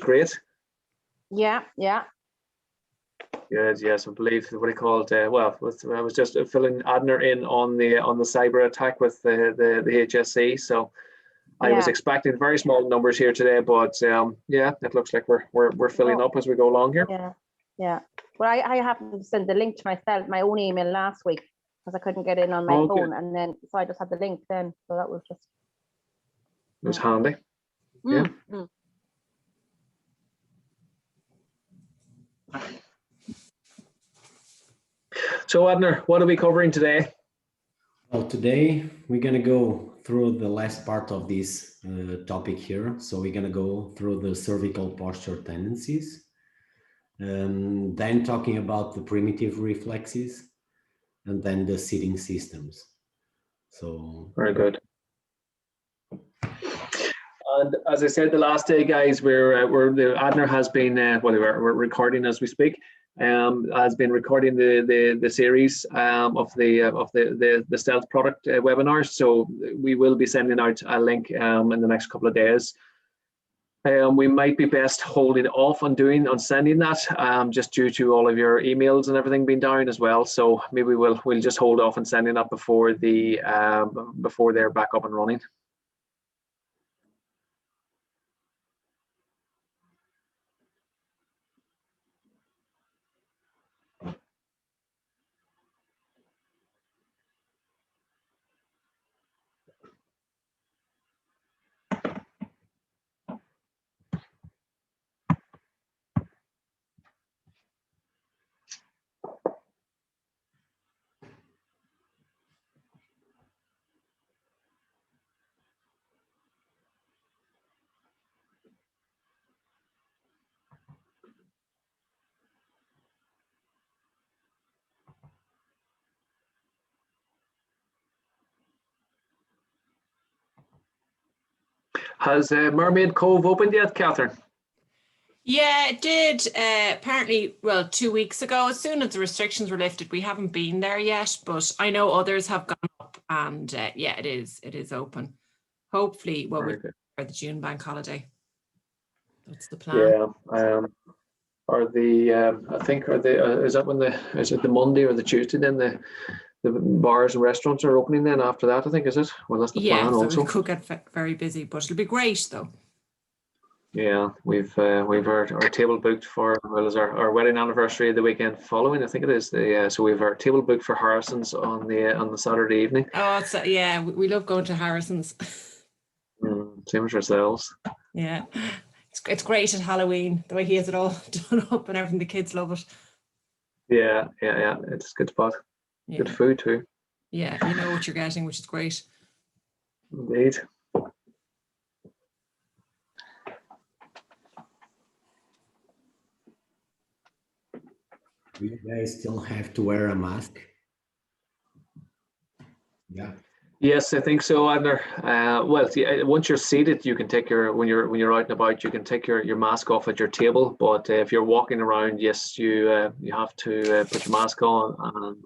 great. Yeah. Good, yes, I believe what he called. Well, I was just filling Adner in on the cyber attack with the HSE. So I was expecting very small numbers here today, but yeah, it looks like we're filling up as we go along here. Yeah. Well, I happened to send the link to myself, my own email last week, because I couldn't get in on my phone, and then so I just had the link then. So that was just. It was handy. Yeah. So Adner, what are we covering today? Well, today we're going to go through the last part of this topic here. So we're going to go through the cervical posture tendencies, then talking about the primitive reflexes, and then the seating systems. So very good. And as I said the last day, guys, Adner has been we're recording as we speak. Has been recording the series of the stealth product webinars. So we will be sending out a link in the next couple of days. We might be best holding off on sending that just due to all of your emails and everything being down as well. So maybe we'll just hold off on sending that before they're back up and running. Has Mermaid Cove opened yet, Catherine? Yeah, it did. Apparently, well, 2 weeks ago, as soon as the restrictions were lifted. We haven't been there yet, but I know others have gone up, and yeah, it is open. Hopefully, well, for the June bank holiday. That's the plan. Yeah. Is it the Monday or the Tuesday then the bars and restaurants are opening then after that, I think, is it? Well, that's the plan also. So it could get very busy, but it'll be great though. Yeah, we've our table booked for, well, as our wedding anniversary the weekend following, I think it is. So we've our table booked for Harrison's on the Saturday evening. Oh, yeah, we love going to Harrison's. Same as ourselves. Yeah, it's great at Halloween, the way he has it all done up and everything. The kids love it. Yeah, it's a good spot. Yeah. Good food too. Yeah, you know what you're getting, which is great. Indeed. Do you guys still have to wear a mask? Yeah. Yes, I think so, Adner. Well, once you're seated, you can take when you're out and about, you can take your mask off at your table. But if you're walking around, yes, you have to put your mask on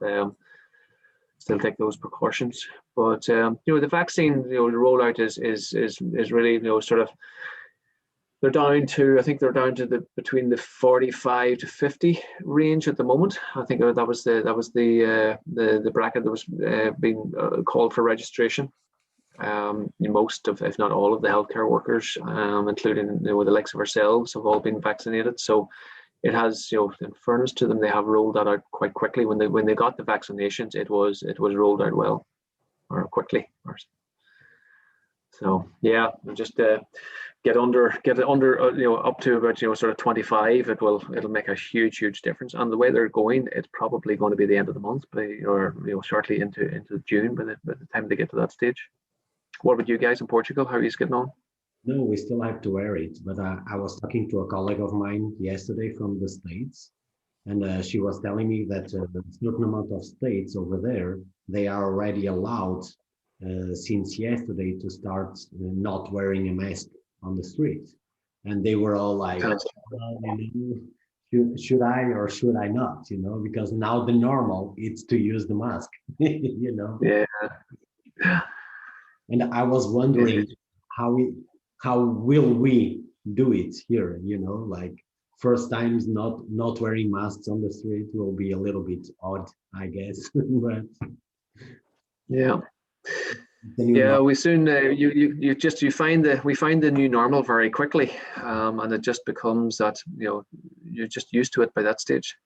and still take those precautions. But the vaccine, the rollout is really sort of. They're down to, I think they're down to between the 45 to 50 range at the moment. I think that was the bracket that was being called for registration. Most of, if not all of the healthcare workers, including the likes of ourselves, have all been vaccinated. So it has, in fairness to them, they have rolled that out quite quickly. When they got the vaccinations, it was rolled out well or quickly. So yeah, just get it under up to about sort of 25. It'll make a huge difference. And the way they're going, it's probably going to be the end of the month, or shortly into June by the time they get to that stage. What about you guys in Portugal? How are you getting on? No, we still have to wear it. But I was talking to a colleague of mine yesterday from the States, and she was telling me that a certain amount of states over there, they are already allowed since yesterday to start not wearing a mask on the street. And they were all like, should I or should I not? Because now the normal is to use the mask. Yeah. And I was wondering how will we do it here, you know, like first times not wearing masks on the street will be a little bit odd, I guess. But Yeah. the new Yeah, norm. we soon you find we find the new normal very quickly, and it just becomes that you're just used to it by that stage.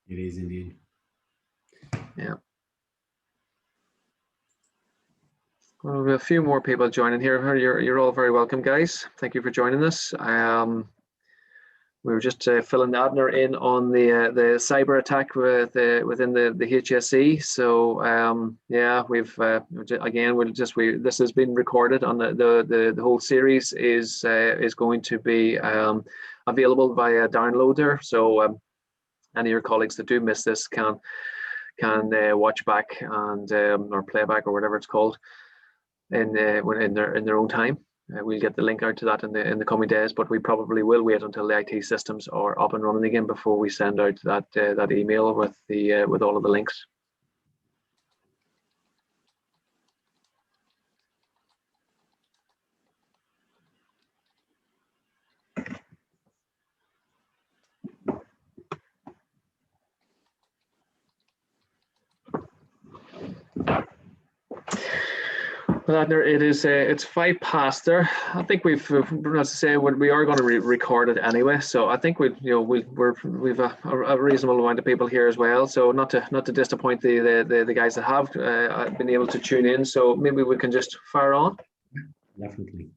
It is indeed. Yeah. Well, we have a few more people joining here. You're all very welcome, guys. Thank you for joining us. We were just filling Abner in on the cyber attack within the HSE. So yeah, we've again this has been recorded on the whole series is going to be available via downloader. So any of your colleagues that do miss this can watch back and or playback or whatever it's called in their own time. We'll get the link out to that in the coming days, but we probably will wait until the IT systems are up and running again before we send out that email with all of the links. Well, Adner, it's 5 past there. I think we've as I say we are going to record it anyway. So I think we've a reasonable amount of people here as well. So not to disappoint the guys that have been able to tune in. So maybe we can just fire on. Definitely.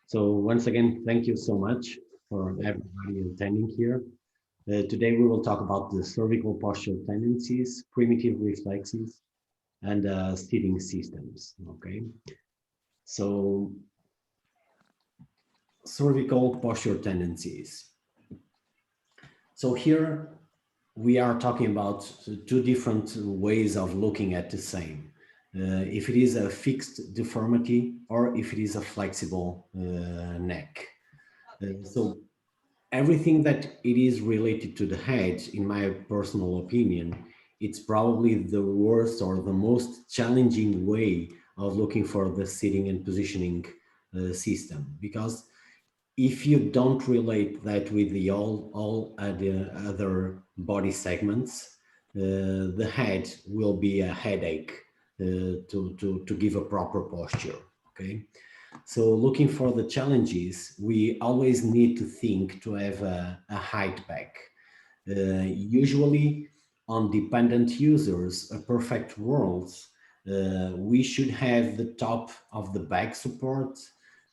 So once again, thank you so much for everybody attending here. Today we will talk about the cervical postural tendencies, primitive reflexes, and seating systems. Okay, so cervical postural tendencies. So here we are talking about 2 different ways of looking at the same. If it is a fixed deformity or if it is a flexible neck. So everything that it is related to the head, in my personal opinion, it's probably the worst or the most challenging way of looking for the sitting and positioning system, because if you don't relate that with the all other body segments, the head will be a headache to give a proper posture. Okay. So looking for the challenges, we always need to think to have a height back. Usually on dependent users, a perfect world, we should have the top of the back support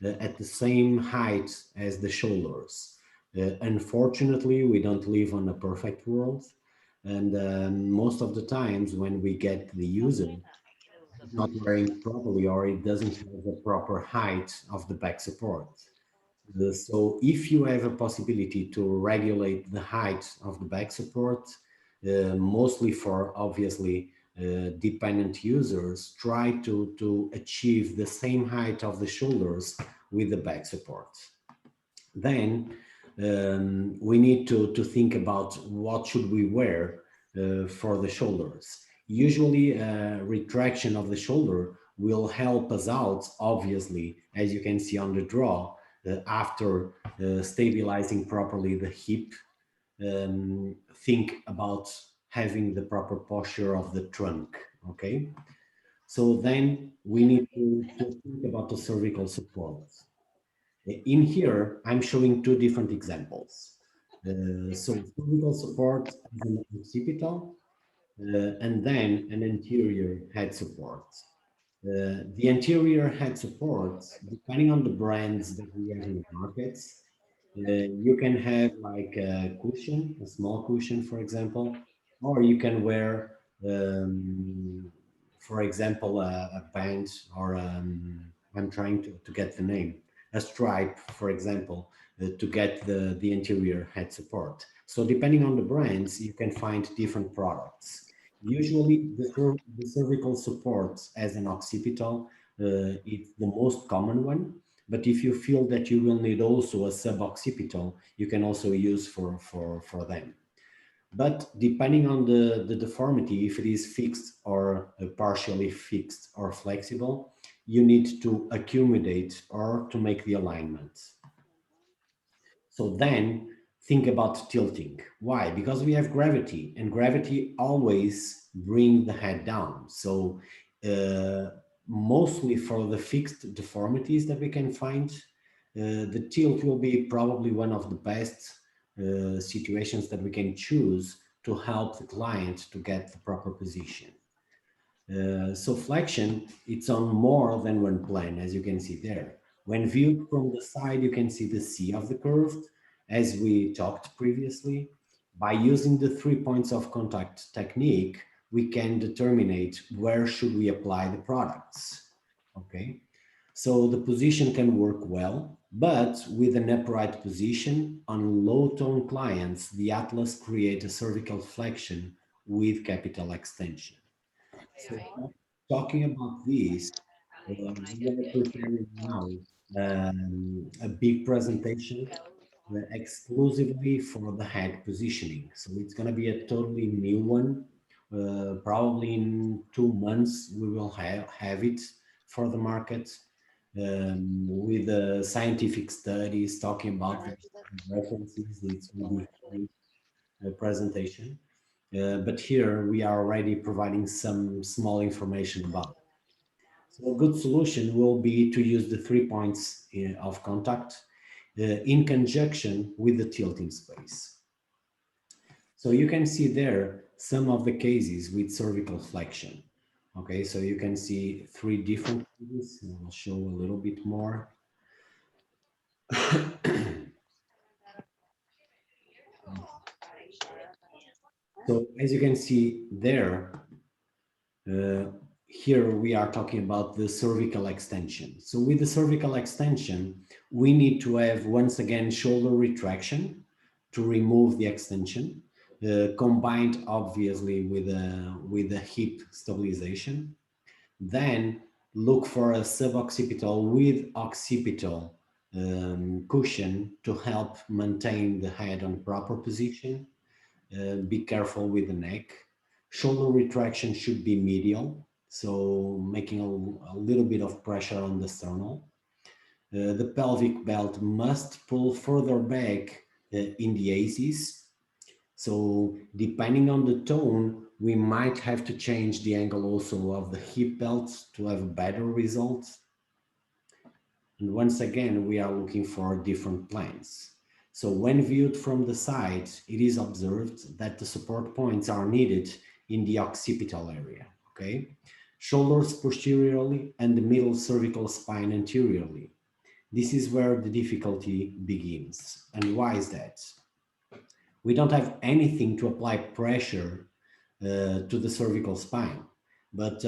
at the same height as the shoulders. Unfortunately, we don't live on a perfect world. And most of the times when we get the user not wearing properly or it doesn't have the proper height of the back support. So if you have a possibility to regulate the height of the back support, mostly for obviously dependent users, try to achieve the same height of the shoulders with the back support. Then we need to think about what should we wear for the shoulders. Usually retraction of the shoulder will help us out, obviously, as you can see on the draw, after stabilizing properly the hip. Think about having the proper posture of the trunk, okay? So then we need to think about the cervical support. In here, I'm showing 2 different examples. So cervical support is an occipital, and then an anterior head support. The anterior head support, depending on the brands that we have in the markets, you can have like a cushion, a small cushion, for example, or you can wear, for example, a band or I'm trying to get the name, a stripe, for example, to get the anterior head support. So depending on the brands, you can find different products. Usually the cervical support as an occipital is the most common one, but if you feel that you will need also a suboccipital, you can also use for them. But depending on the deformity, if it is fixed or partially fixed or flexible, you need to accommodate or to make the alignment. So then think about tilting. Why? Because we have gravity, and gravity always brings the head down. So mostly for the fixed deformities that we can find, the tilt will be probably one of the best situations that we can choose to help the client to get the proper position. So flexion, it's on more than one plane, as you can see there. When viewed from the side, you can see the C of the curve, as we talked previously. By using the 3 points of contact technique, we can determine where should we apply the products, okay? So the position can work well, but with an upright position on low tone clients, the Atlas creates a cervical flexion with capital extension. So talking about this, we are preparing now a big presentation exclusively for the head positioning. So it's going to be a totally new one. Probably in 2 months, we will have it for the market with scientific studies talking about the references. It will be a presentation. But here we are already providing some small information about it. So a good solution will be to use the 3 points of contact in conjunction with the tilting space. So you can see there some of the cases with cervical flexion. Okay, so you can see 3 different cases. I'll show a little bit more. So as you can see there, here we are talking about the cervical extension. So with the cervical extension, we need to have, once again, shoulder retraction to remove the extension, combined obviously with a hip stabilization. Then look for a suboccipital with occipital cushion to help maintain the head on proper position. Be careful with the neck. Shoulder retraction should be medial, so making a little bit of pressure on the sternal. The pelvic belt must pull further back in the aces. So depending on the tone, we might have to change the angle also of the hip belt to have a better result. And once again, we are looking for different planes. So when viewed from the side, it is observed that the support points are needed in the occipital area, okay? Shoulders posteriorly and the middle cervical spine anteriorly. This is where the difficulty begins. And why is that? We don't have anything to apply pressure to the cervical spine, but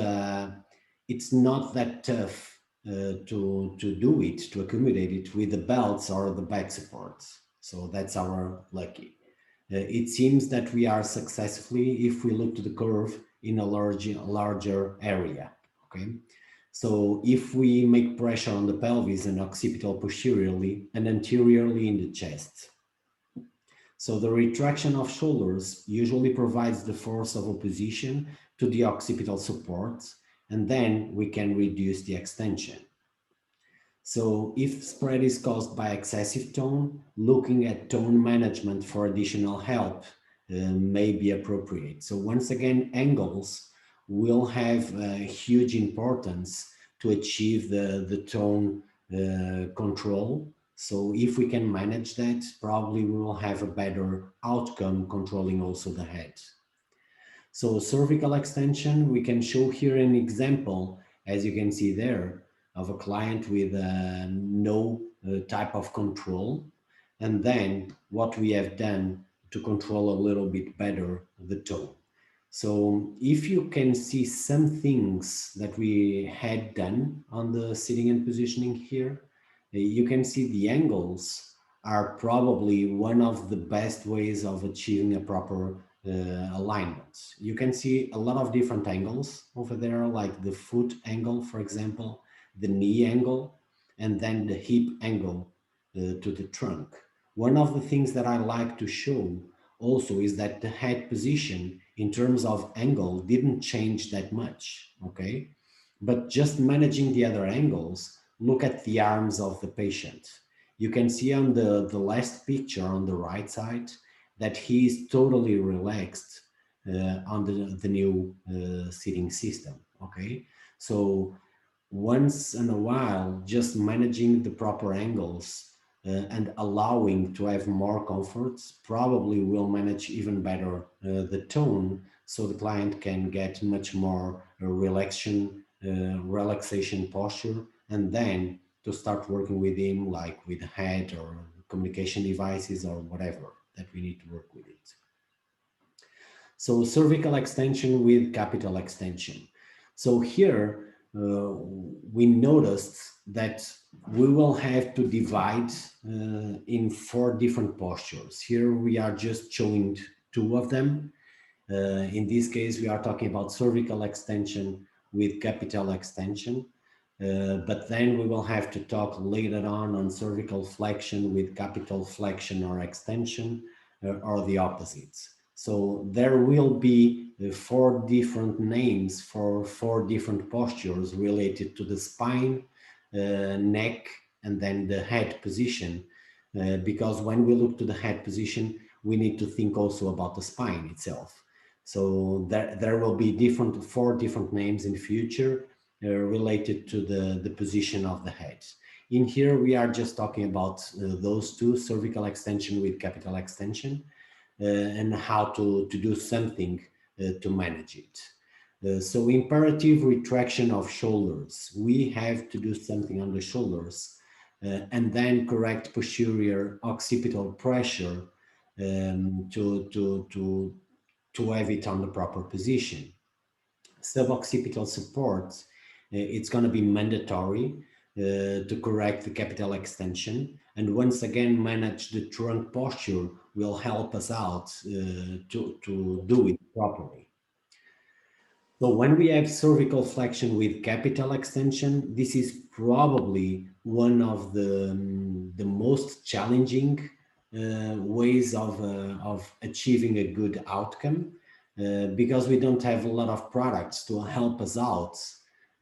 it's not that tough to do it, to accommodate it with the belts or the back supports. So that's our lucky. It seems that we are successfully, if we look to the curve, in a larger area, okay? So if we make pressure on the pelvis and occipital posteriorly and anteriorly in the chest. So the retraction of shoulders usually provides the force of opposition to the occipital support, and then we can reduce the extension. So if spread is caused by excessive tone, looking at tone management for additional help may be appropriate. So once again, angles will have a huge importance to achieve the tone control. So if we can manage that, probably we will have a better outcome controlling also the head. So cervical extension, we can show here an example, as you can see there, of a client with no type of control. And then what we have done to control a little bit better the tone. So if you can see some things that we had done on the sitting and positioning here, you can see the angles are probably one of the best ways of achieving a proper alignment. You can see a lot of different angles over there, like the foot angle, for example, the knee angle, and then the hip angle to the trunk. One of the things that I like to show also is that the head position in terms of angle didn't change that much, okay? But just managing the other angles, look at the arms of the patient. You can see on the last picture on the right side that he is totally relaxed on the new seating system. Okay, so once in a while, just managing the proper angles and allowing to have more comforts probably will manage even better the tone, so the client can get much more relaxation posture, and then to start working with him like with head or communication devices or whatever that we need to work with it. So cervical extension with capital extension. So here we noticed that we will have to divide in 4 different postures. Here we are just showing 2 of them. In this case, we are talking about cervical extension with capital extension. But then we will have to talk later on cervical flexion with capital flexion or extension or the opposites. So there will be 4 different names for 4 different postures related to the spine, neck, and then the head position. Because when we look to the head position, we need to think also about the spine itself. So there will be 4 different names in the future related to the position of the head. In here, we are just talking about those 2, cervical extension with capital extension, and how to do something to manage it. So imperative retraction of shoulders. We have to do something on the shoulders and then correct posterior occipital pressure to have it on the proper position. Suboccipital support, it's going to be mandatory to correct the capital extension, and once again manage the trunk posture will help us out to do it properly. So when we have cervical flexion with capital extension, this is probably one of the most challenging ways of achieving a good outcome, because we don't have a lot of products to help us out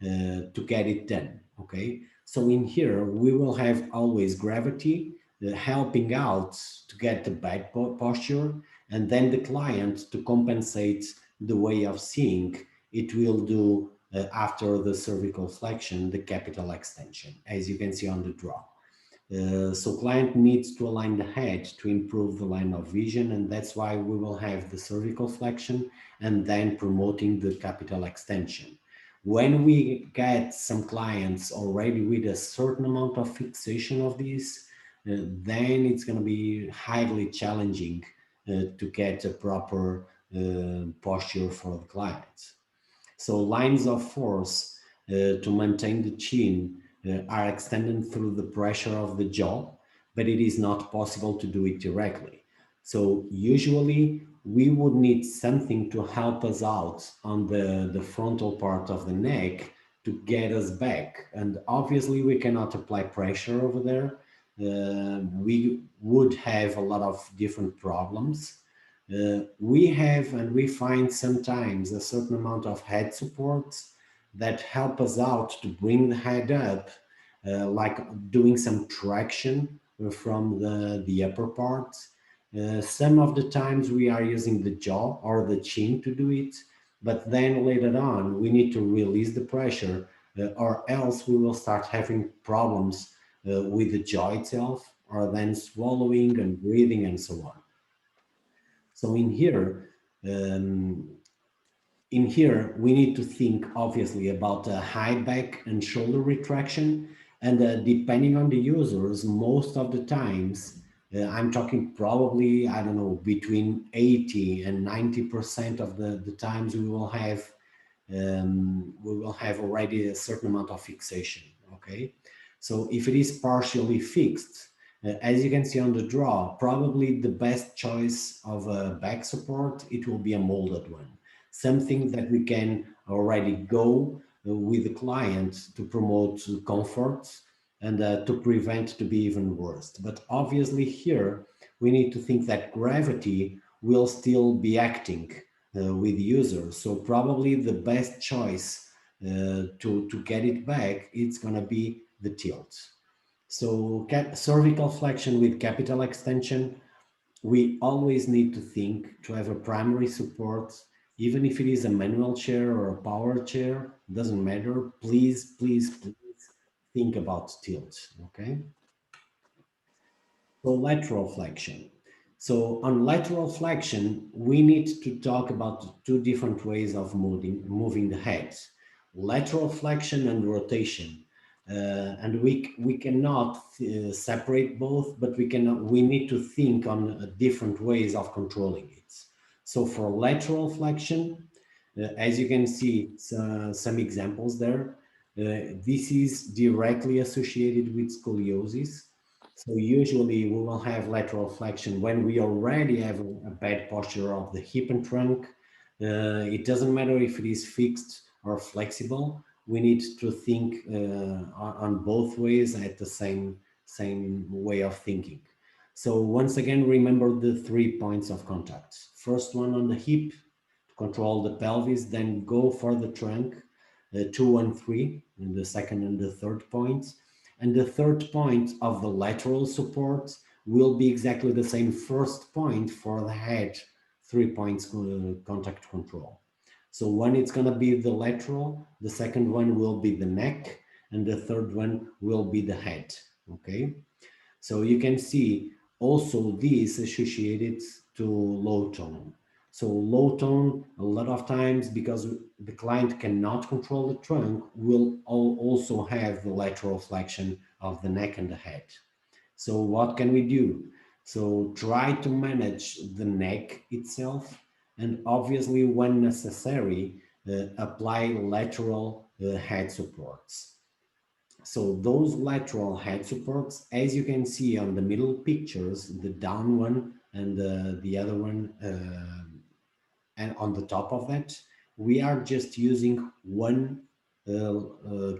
to get it done. Okay, so in here we will have always gravity helping out to get the back posture, and then the client to compensate the way of seeing it will do after the cervical flexion, the capital extension, as you can see on the draw. So client needs to align the head to improve the line of vision, and that's why we will have the cervical flexion and then promoting the capital extension. When we get some clients already with a certain amount of fixation of this, then it's going to be highly challenging to get a proper posture for the clients. So lines of force to maintain the chin are extended through the pressure of the jaw, but it is not possible to do it directly. So usually we would need something to help us out on the frontal part of the neck to get us back. And obviously we cannot apply pressure over there. We would have a lot of different problems. We have and we find sometimes a certain amount of head support that help us out to bring the head up, like doing some traction from the upper part. Some of the times we are using the jaw or the chin to do it, but then later on we need to release the pressure or else we will start having problems with the jaw itself, or then swallowing and breathing and so on. So in here we need to think obviously about high back and shoulder retraction, and depending on the users, most of the times I'm talking probably, I don't know, between 80 and 90% of the times we will have already a certain amount of fixation. Okay, so if it is partially fixed, as you can see on the draw, probably the best choice of a back support, it will be a molded one. Something that we can already go with the client to promote comfort and to prevent to be even worse. But obviously here, we need to think that gravity will still be acting with users. So probably the best choice to get it back, it's gonna be the tilt. So cervical flexion with capital extension, we always need to think to have a primary support, even if it is a manual chair or a power chair, doesn't matter. Please, please, please think about tilt, okay? So lateral flexion. So on lateral flexion, we need to talk about two different ways of moving the head, lateral flexion and rotation. And we cannot separate both, but we need to think on different ways of controlling it. So for lateral flexion, as you can see, some examples there, this is directly associated with scoliosis. So usually we will have lateral flexion when we already have a bad posture of the hip and trunk. It doesn't matter if it is fixed or flexible. We need to think on both ways at the same way of thinking. So once again, remember the 3 points of contact. First one on the hip to control the pelvis, then go for the trunk, 2 and 3, and the second and the third points. And the third point of the lateral support will be exactly the same first point for the head, 3 points contact control. So one it's going to be the lateral, the second one will be the neck, and the third one will be the head. Okay, so you can see also this associated to low tone. So low tone, a lot of times, because the client cannot control the trunk, will also have the lateral flexion of the neck and the head. So what can we do? So try to manage the neck itself, and obviously when necessary, apply lateral head supports. So those lateral head supports, as you can see on the middle pictures, the down one and the other one, and on the top of that, we are just using one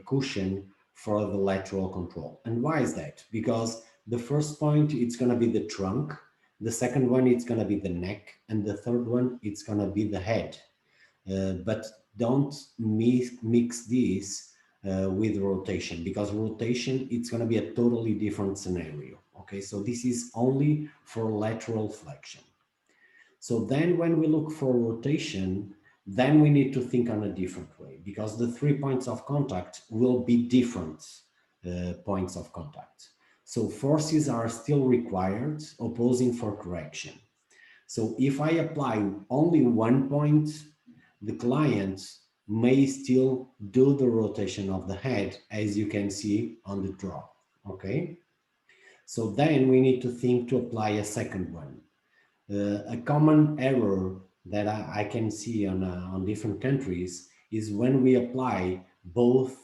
cushion for the lateral control. And why is that? Because the first point, it's going to be the trunk. The second one, it's going to be the neck. And the third one, it's going to be the head. But don't mix this with rotation, because rotation, it's going to be a totally different scenario. Okay, so this is only for lateral flexion. So then when we look for rotation, then we need to think on a different way, because the 3 points of contact will be different points of contact. So forces are still required, opposing for correction. So if I apply only 1 point, the client may still do the rotation of the head, as you can see on the draw, okay? So then we need to think to apply a second one. A common error that I can see on different countries is when we apply both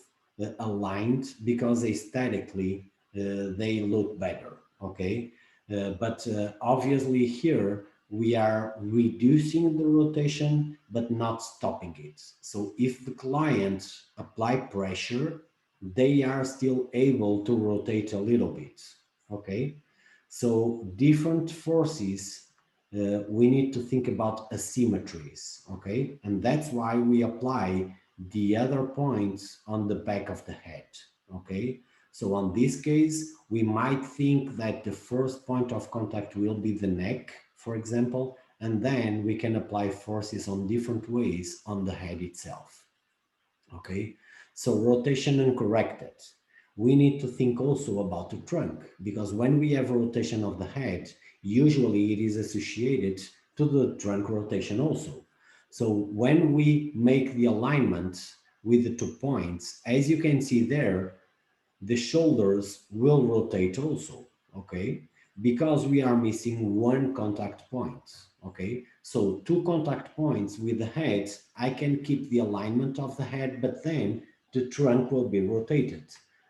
aligned, because aesthetically they look better, okay? But obviously here we are reducing the rotation but not stopping it. So if the client apply pressure, they are still able to rotate a little bit, okay? So different forces, we need to think about asymmetries, okay? And that's why we apply the other points on the back of the head, okay? So on this case, we might think that the first point of contact will be the neck, for example, and then we can apply forces on different ways on the head itself, okay? So rotation and corrected. We need to think also about the trunk, because when we have rotation of the head, usually it is associated to the trunk rotation also. So when we make the alignment with the 2 points, as you can see there, the shoulders will rotate also, okay? Because we are missing 1 contact point, okay? So 2 contact points with the head, I can keep the alignment of the head, but then the trunk will be rotated.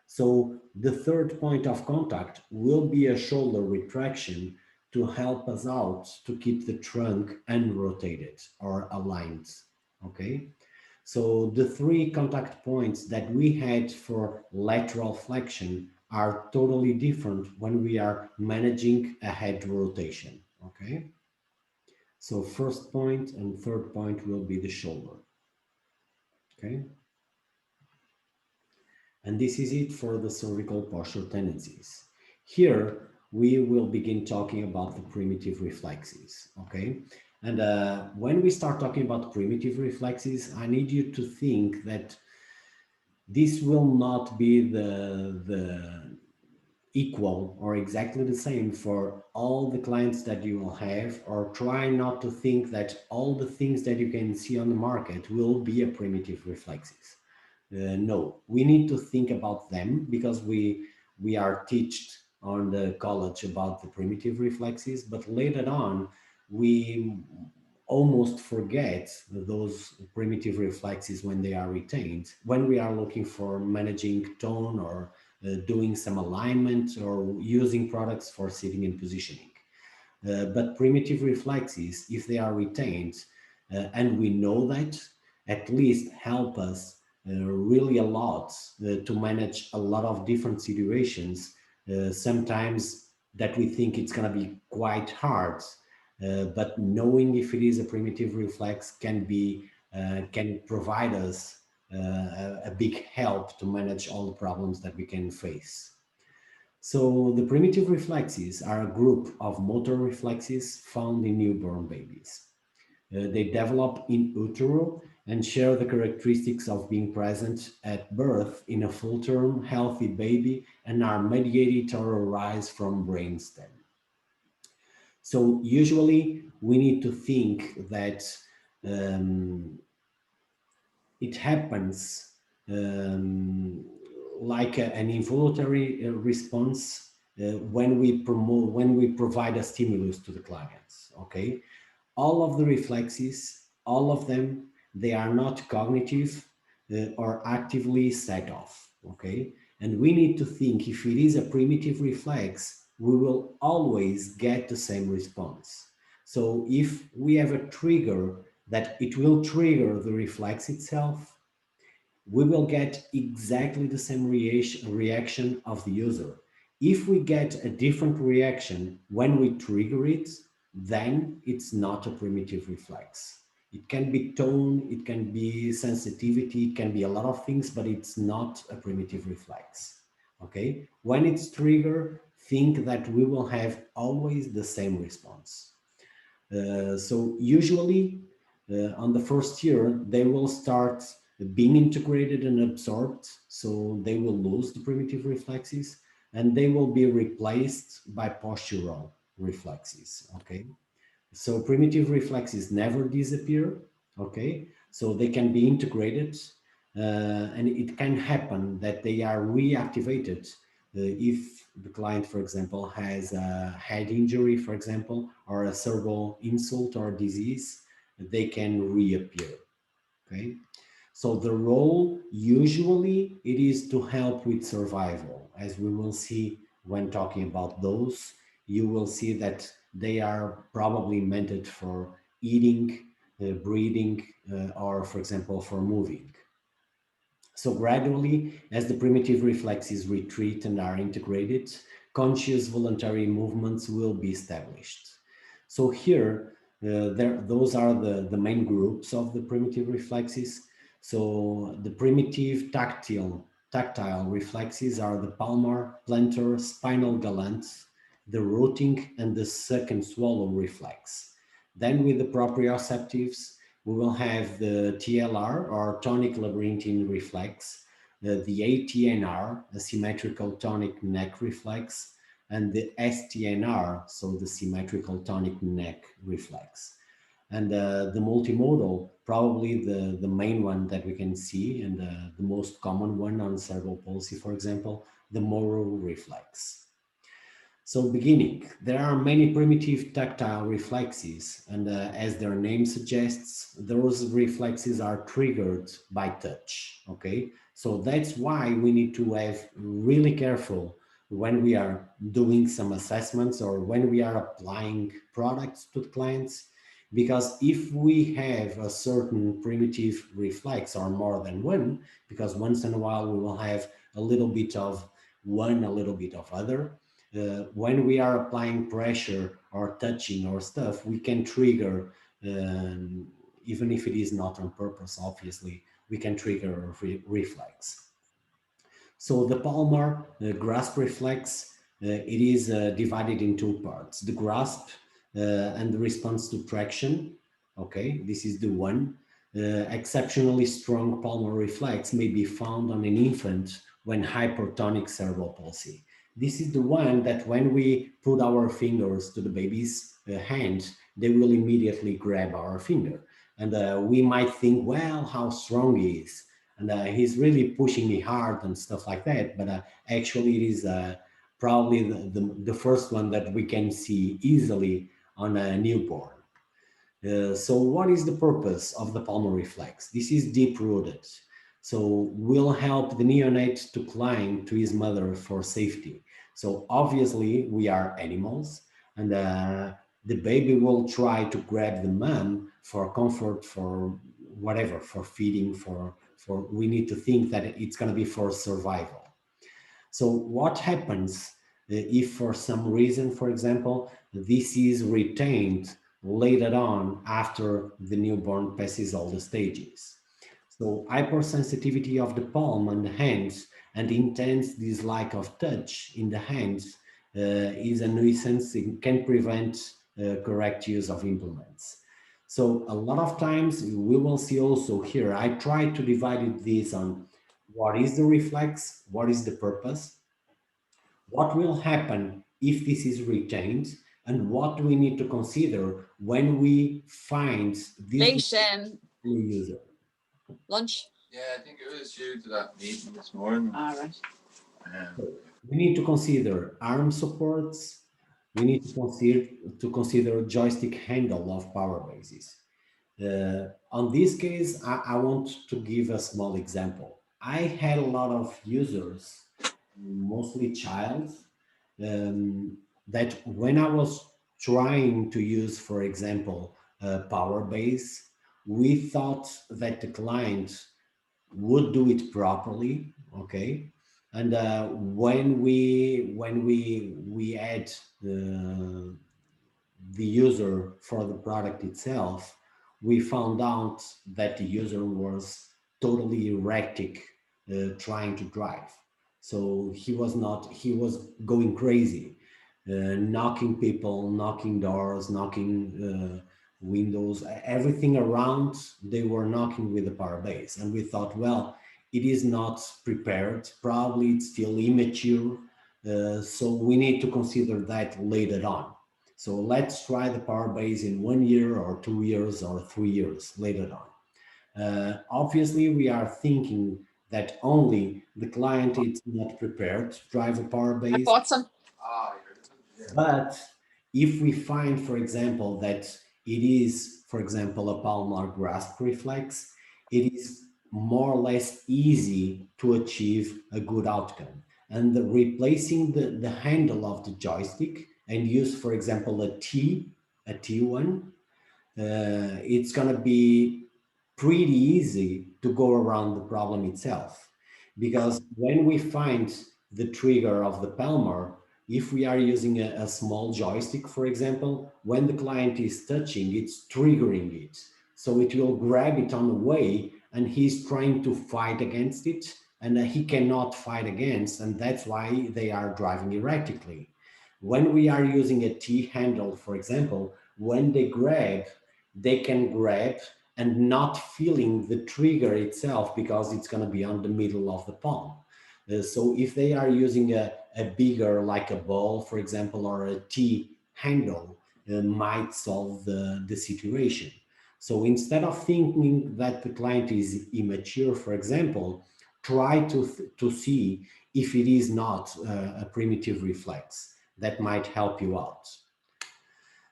So the third point of contact will be a shoulder retraction to help us out to keep the trunk unrotated or aligned, okay? So the 3 contact points that we had for lateral flexion are totally different when we are managing a head rotation, okay? So first point and third point will be the shoulder, okay? And this is it for the cervical posture tendencies. Here, we will begin talking about the primitive reflexes, okay? And when we start talking about primitive reflexes, I need you to think that this will not be the equal or exactly the same for all the clients that you will have, or try not to think that all the things that you can see on the market will be a primitive reflexes. No, we need to think about them because we are taught on the college about the primitive reflexes, but later on we almost forget those primitive reflexes when they are retained, when we are looking for managing tone or doing some alignment or using products for sitting and positioning. But primitive reflexes, if they are retained, and we know that, at least help us really a lot to manage a lot of different situations, sometimes that we think it's going to be quite hard. But knowing if it is a primitive reflex can provide us a big help to manage all the problems that we can face. So the primitive reflexes are a group of motor reflexes found in newborn babies. They develop in utero and share the characteristics of being present at birth in a full-term healthy baby and are mediated or arise from brainstem. So usually we need to think that it happens like an involuntary response when we provide a stimulus to the clients. Okay, all of the reflexes, all of them, they are not cognitive or actively set off. Okay, and we need to think if it is a primitive reflex, we will always get the same response. So if we have a trigger that it will trigger the reflex itself, we will get exactly the same reaction of the user. If we get a different reaction when we trigger it, then it's not a primitive reflex. It can be tone, it can be sensitivity, it can be a lot of things, but it's not a primitive reflex. Okay? When it's triggered, think that we will have always the same response. So usually on the first year, they will start being integrated and absorbed, so they will lose the primitive reflexes and they will be replaced by postural reflexes. Okay, so primitive reflexes never disappear. Okay, so they can be integrated and it can happen that they are reactivated if the client, for example, has a head injury, for example, or a cerebral insult or disease, they can reappear. Okay, so the role usually it is to help with survival. As we will see when talking about those, you will see that they are probably meant for eating, breathing, or for example, for moving. So gradually, as the primitive reflexes retreat and are integrated, conscious voluntary movements will be established. So here, those are the main groups of the primitive reflexes. So the primitive tactile reflexes are the palmar, plantar, spinal gallant, the rooting, and the suck and swallow reflex. Then with the proprioceptives, we will have the TLR or tonic labyrinthine reflex, the ATNR, the symmetrical tonic neck reflex, and the STNR, so the symmetrical tonic neck reflex. And the multimodal, probably the main one that we can see and the most common one on cerebral palsy, for example, the Moro reflex. So beginning, there are many primitive tactile reflexes, and as their name suggests, those reflexes are triggered by touch, okay? So that's why we need to have really careful when we are doing some assessments or when we are applying products to the clients, because if we have a certain primitive reflex or more than one, because once in a while we will have a little bit of one, a little bit of other, when we are applying pressure or touching or stuff, we can trigger, even if it is not on purpose, obviously, we can trigger a reflex. So the palmar grasp reflex, it is divided in two parts: the grasp and the response to traction. Okay, this is the one. Exceptionally strong palmar reflex may be found on an infant when hypertonic cerebral palsy. This is the one that when we put our fingers to the baby's hand, they will immediately grab our finger. And we might think, well, how strong he is. And he's really pushing me hard and stuff like that. But actually it is probably the first one that we can see easily on a newborn. So what is the purpose of the palmar reflex? This is deep rooted. So will help the neonate to climb to his mother for safety. So obviously we are animals, and the baby will try to grab the mom for comfort, for whatever, for feeding, for we need to think that it's going to be for survival. So what happens if for some reason, for example, this is retained later on after the newborn passes all the stages? So hypersensitivity of the palm and the hands and intense dislike of touch in the hands is a nuisance. It can prevent correct use of implements. So a lot of times we will see also here, I try to divide this on what is the reflex, what is the purpose, what will happen if this is retained, and what do we need to consider when we find this user. Lunch? Yeah, I think it was due to that meeting this morning. All right. We need to consider arm supports. We need to consider joystick handle of power bases. On this case, I want to give a small example. I had a lot of users, mostly child, that when I was trying to use, for example, power base, we thought that the client would do it properly, okay? And when we add the user for the product itself, we found out that the user was totally erratic trying to drive. So he was going crazy, knocking people, knocking doors, knocking windows, everything around, they were knocking with the power base. And we thought, well, it is not prepared, probably it's still immature, so we need to consider that later on. So let's try the power base in 1 year or 2 years or 3 years later on. Obviously, we are thinking that only the client is not prepared to drive a power base. I bought some. But if we find, for example, that it is, for example, a palmar grasp reflex, it is more or less easy to achieve a good outcome. And replacing the handle of the joystick and use, for example, a T1, it's going to be pretty easy to go around the problem itself. Because when we find the trigger of the palmar, if we are using a small joystick, for example, when the client is touching, it's triggering it. So it will grab it on the way, and he's trying to fight against it, and he cannot fight against, and that's why they are driving erratically. When we are using a T handle, for example, when they grab, they can grab and not feeling the trigger itself because it's going to be on the middle of the palm. So if they are using a bigger, like a ball, for example, or a T handle, might solve the situation. So instead of thinking that the client is immature, for example, try to see if it is not a primitive reflex. That might help you out.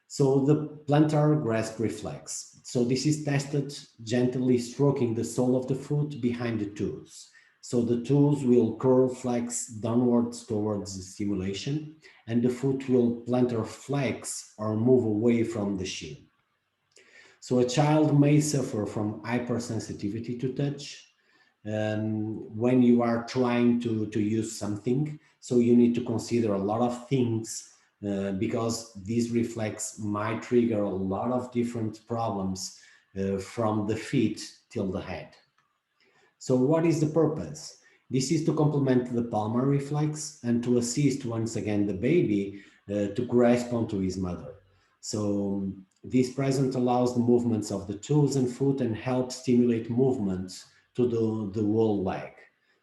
So the plantar grasp reflex. So this is tested gently stroking the sole of the foot behind the toes. So the toes will curl flex downwards towards the stimulation, and the foot will plantar flex or move away from the shin. So a child may suffer from hypersensitivity to touch when you are trying to use something. So you need to consider a lot of things because this reflex might trigger a lot of different problems from the feet till the head. So what is the purpose? This is to complement the palmar reflex and to assist once again the baby to grasp onto his mother. So this present allows the movements of the toes and foot and helps stimulate movements to the whole leg.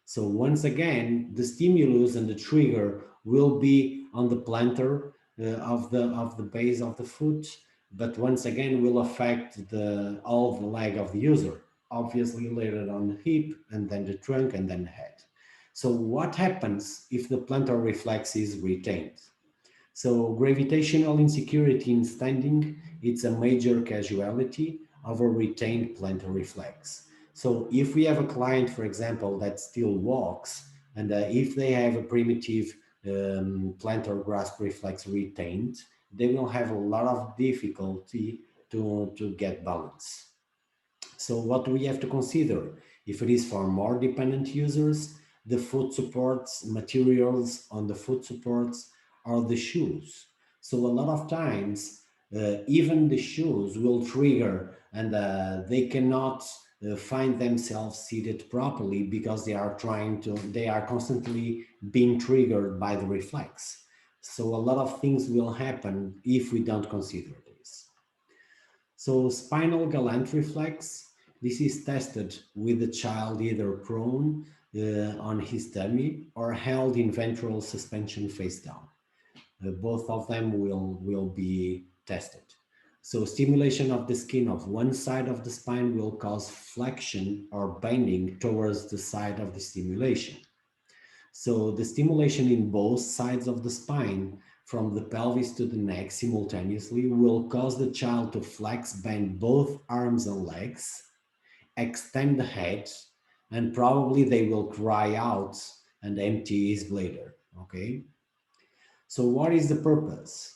So once again, the stimulus and the trigger will be on the plantar of the base of the foot, but once again will affect all the leg of the user. Obviously later on the hip and then the trunk and then the head. So what happens if the plantar reflex is retained? So gravitational insecurity in standing, it's a major casualty of a retained plantar reflex. So if we have a client, for example, that still walks, and if they have a primitive plantar grasp reflex retained, they will have a lot of difficulty to get balance. So what do we have to consider? If it is for more dependent users, the foot supports, materials on the foot supports, or the shoes. So a lot of times, even the shoes will trigger and they cannot find themselves seated properly because they are constantly being triggered by the reflex. So a lot of things will happen if we don't consider this. So spinal galant reflex, this is tested with the child either prone on his tummy or held in ventral suspension face down. Both of them will be tested. So stimulation of the skin of one side of the spine will cause flexion or bending towards the side of the stimulation. So the stimulation in both sides of the spine from the pelvis to the neck simultaneously will cause the child to flex, bend both arms and legs, extend the head, and probably they will cry out and empty his bladder, okay? So what is the purpose?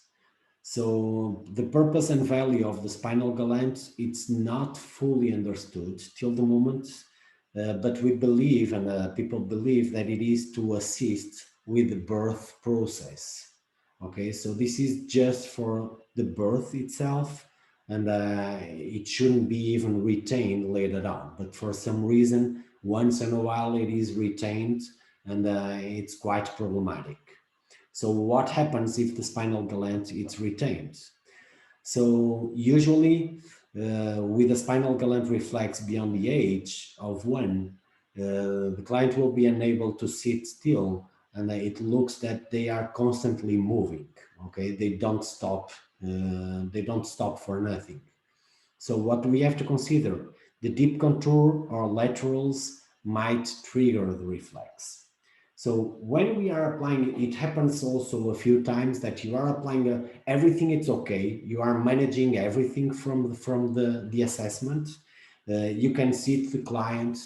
So the purpose and value of the spinal galant, it's not fully understood till the moment, but we believe, and people believe, that it is to assist with the birth process. Okay, so this is just for the birth itself, and it shouldn't be even retained later on. But for some reason, once in a while it is retained, and it's quite problematic. So what happens if the spinal galant is retained? So usually with a spinal galant reflex beyond the age of 1, the client will be unable to sit still, and it looks that they are constantly moving. Okay, they don't stop for nothing. So what we have to consider, the deep contour or laterals might trigger the reflex. So when we are applying, it happens also a few times that you are applying everything, it's okay. You are managing everything from the assessment. You can sit the client,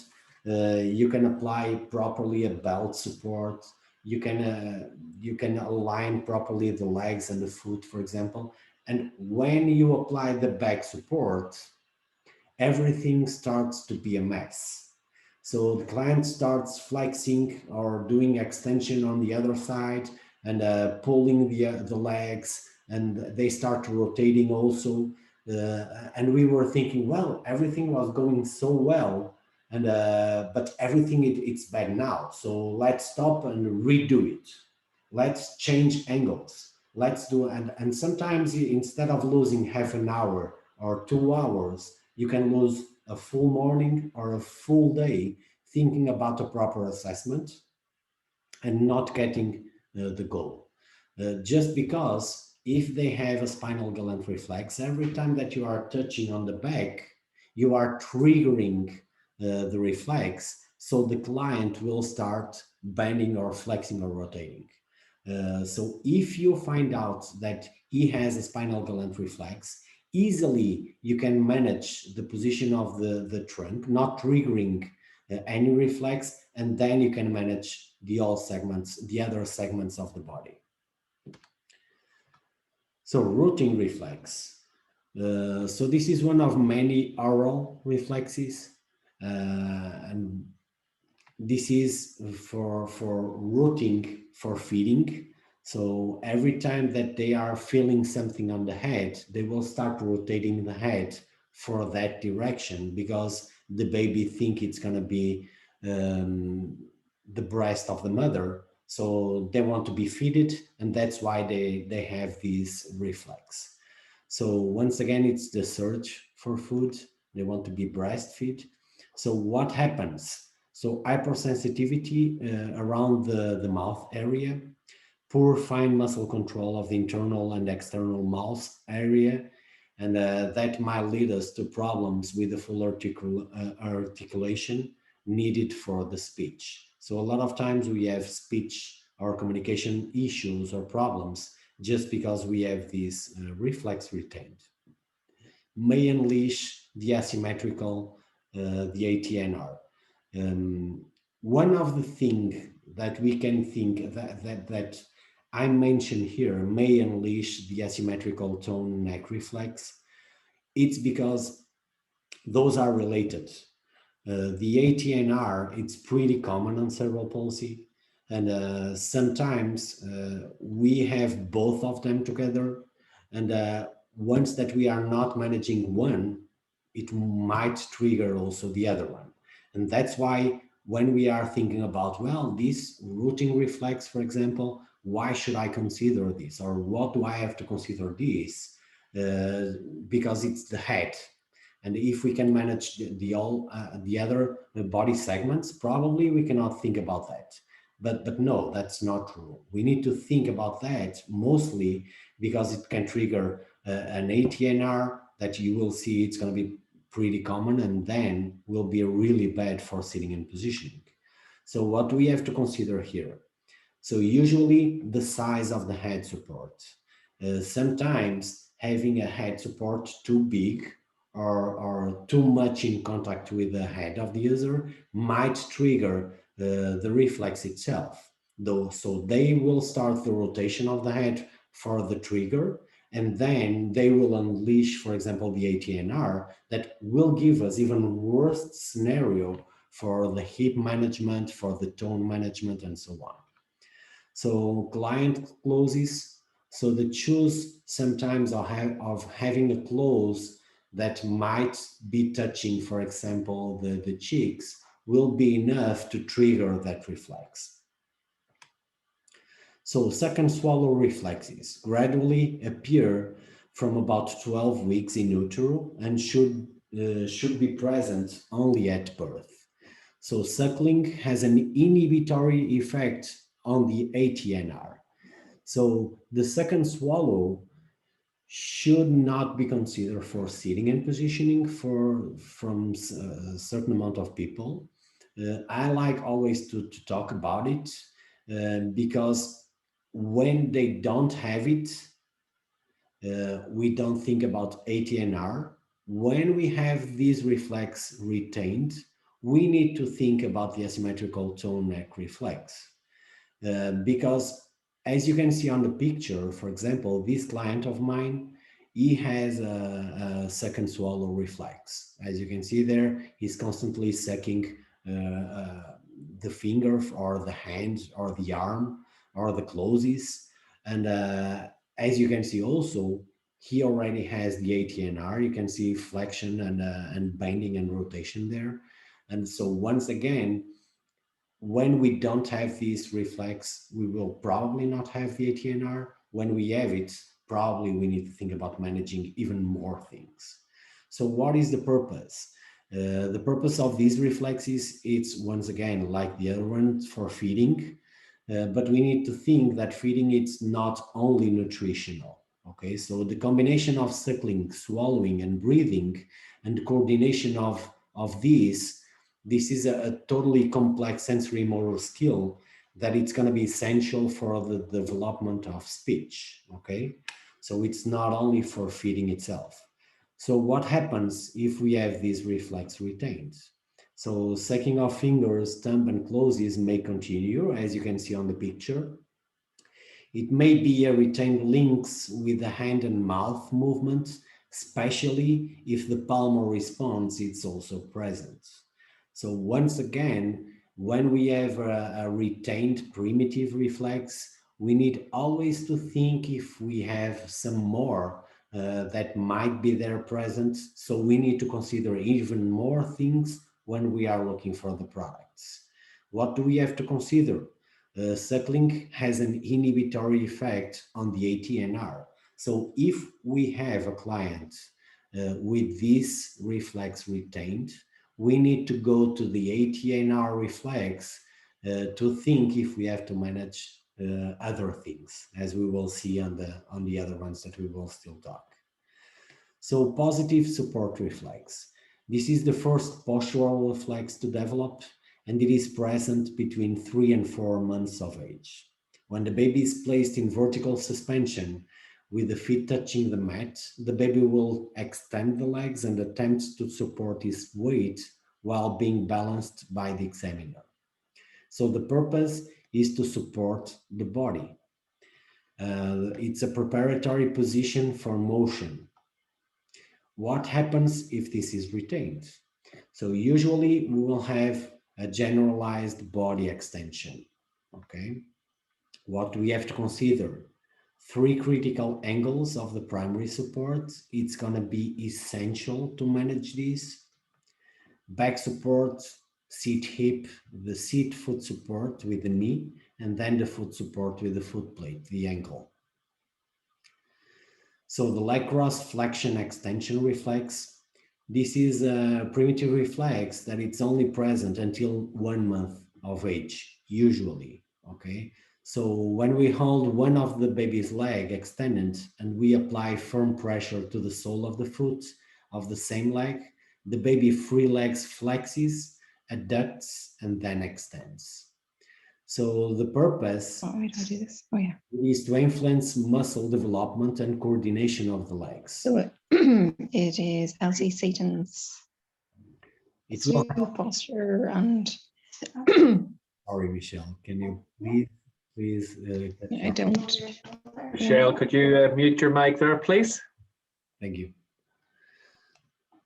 you can apply properly a belt support. You can align properly the legs and the foot, for example. And when you apply the back support, everything starts to be a mess. So the client starts flexing or doing extension on the other side and pulling the legs, and they start rotating also. And we were thinking, well, everything was going so well, and but everything it's bad now. So let's stop and redo it. Let's change angles. Let's do, and sometimes instead of losing half an hour or 2 hours, you can lose a full morning or a full day thinking about a proper assessment and not getting the goal. Just because if they have a spinal galant reflex, every time that you are touching on the back, you are triggering the reflex, so the client will start bending or flexing or rotating. So if you find out that he has a spinal galant reflex, easily you can manage the position of the trunk, not triggering any reflex, and then you can manage the other segments of the body. So rooting reflex. So this is one of many oral reflexes, and this is for rooting for feeding. So every time that they are feeling something on the head, they will start rotating the head for that direction because the baby think it's going to be the breast of the mother. So they want to be fed, and that's why they have this reflex. So once again, it's the search for food. They want to be breastfed. So what happens? So hypersensitivity around the mouth area, poor fine muscle control of the internal and external mouth area, and that might lead us to problems with the full articulation needed for the speech. So a lot of times we have speech or communication issues or problems just because we have this reflex retained. May unleash the asymmetrical, the ATNR. One of the things that we can think that I mentioned here may unleash the asymmetrical tone neck reflex. It's because those are related. The ATNR, it's pretty common on cerebral palsy, and sometimes we have both of them together, and once that we are not managing one, it might trigger also the other one. And that's why when we are thinking about, well, this rooting reflex, for example, why should I consider this, or what do I have to consider this? Because it's the head. And if we can manage the other body segments, probably we cannot think about that. But no, that's not true. We need to think about that mostly because it can trigger an ATNR that you will see it's going to be pretty common, and then will be really bad for sitting and positioning. So what do we have to consider here? So usually the size of the head support. Sometimes having a head support too big or too much in contact with the head of the user might trigger the reflex itself. So they will start the rotation of the head for the trigger, and then they will unleash, for example, the ATNR that will give us even worse scenario for the hip management, for the tone management, and so on. So client closes, so the choose sometimes of having a close that might be touching, for example, the cheeks, will be enough to trigger that reflex. So second swallow reflexes gradually appear from about 12 weeks in utero and should be present only at birth. So suckling has an inhibitory effect on the ATNR. So the second swallow should not be considered for sitting and positioning from a certain amount of people. I like always to talk about it because when they don't have it, we don't think about ATNR. When we have this reflex retained, we need to think about the asymmetrical tone neck reflex. Because as you can see on the picture, for example, this client of mine, he has a second swallow reflex. As you can see there, he's constantly sucking the finger or the hand or the arm or the closes. And as you can see also, he already has the ATNR. You can see flexion and bending and rotation there. And so once again, when we don't have this reflex, we will probably not have the ATNR. When we have it, probably we need to think about managing even more things. So what is the purpose? The purpose of these reflexes, it's once again, like the other one, for feeding, but we need to think that feeding it's not only nutritional. Okay, so the combination of suckling, swallowing, and breathing, and the coordination of these, this is a totally complex sensory motor skill that it's going to be essential for the development of speech. Okay, so it's not only for feeding itself. So what happens if we have this reflex retained? So sucking of fingers, thumb, and closes may continue, as you can see on the picture. It may be a retained links with the hand and mouth movement, especially if the palmar response is also present. So once again, when we have a retained primitive reflex, we need always to think if we have some more that might be there present. So we need to consider even more things when we are looking for the products. what do we have to consider? Suckling has an inhibitory effect on the ATNR. So if we have a client with this reflex retained, we need to go to the ATNR reflex to think if we have to manage other things, as we will see on the other ones that we will still talk. So positive support reflex. This is the first postural reflex to develop, and it is present between 3 and 4 months of age. When the baby is placed in vertical suspension with the feet touching the mat, the baby will extend the legs and attempt to support his weight while being balanced by the examiner. So the purpose is to support the body. It's a preparatory position for motion. What happens if this is retained? So usually we will have a generalized body extension, okay? What do we have to consider? 3 critical angles of the primary support. It's gonna be essential to manage this. Back support, seat hip, the seat foot support with the knee, and then the foot support with the foot plate, the ankle. So the leg cross flexion extension reflex, this is a primitive reflex that it's only present until 1 month of age, usually, okay? So when we hold one of the baby's leg extended and we apply firm pressure to the sole of the foot of the same leg, the baby free legs flexes, adducts, and then extends. So the purpose is to influence muscle development and coordination of the legs. So it is Elsie Satan's posture and Sorry, Michelle, can you please? I don't. Michelle, could you mute your mic there, please? Thank you.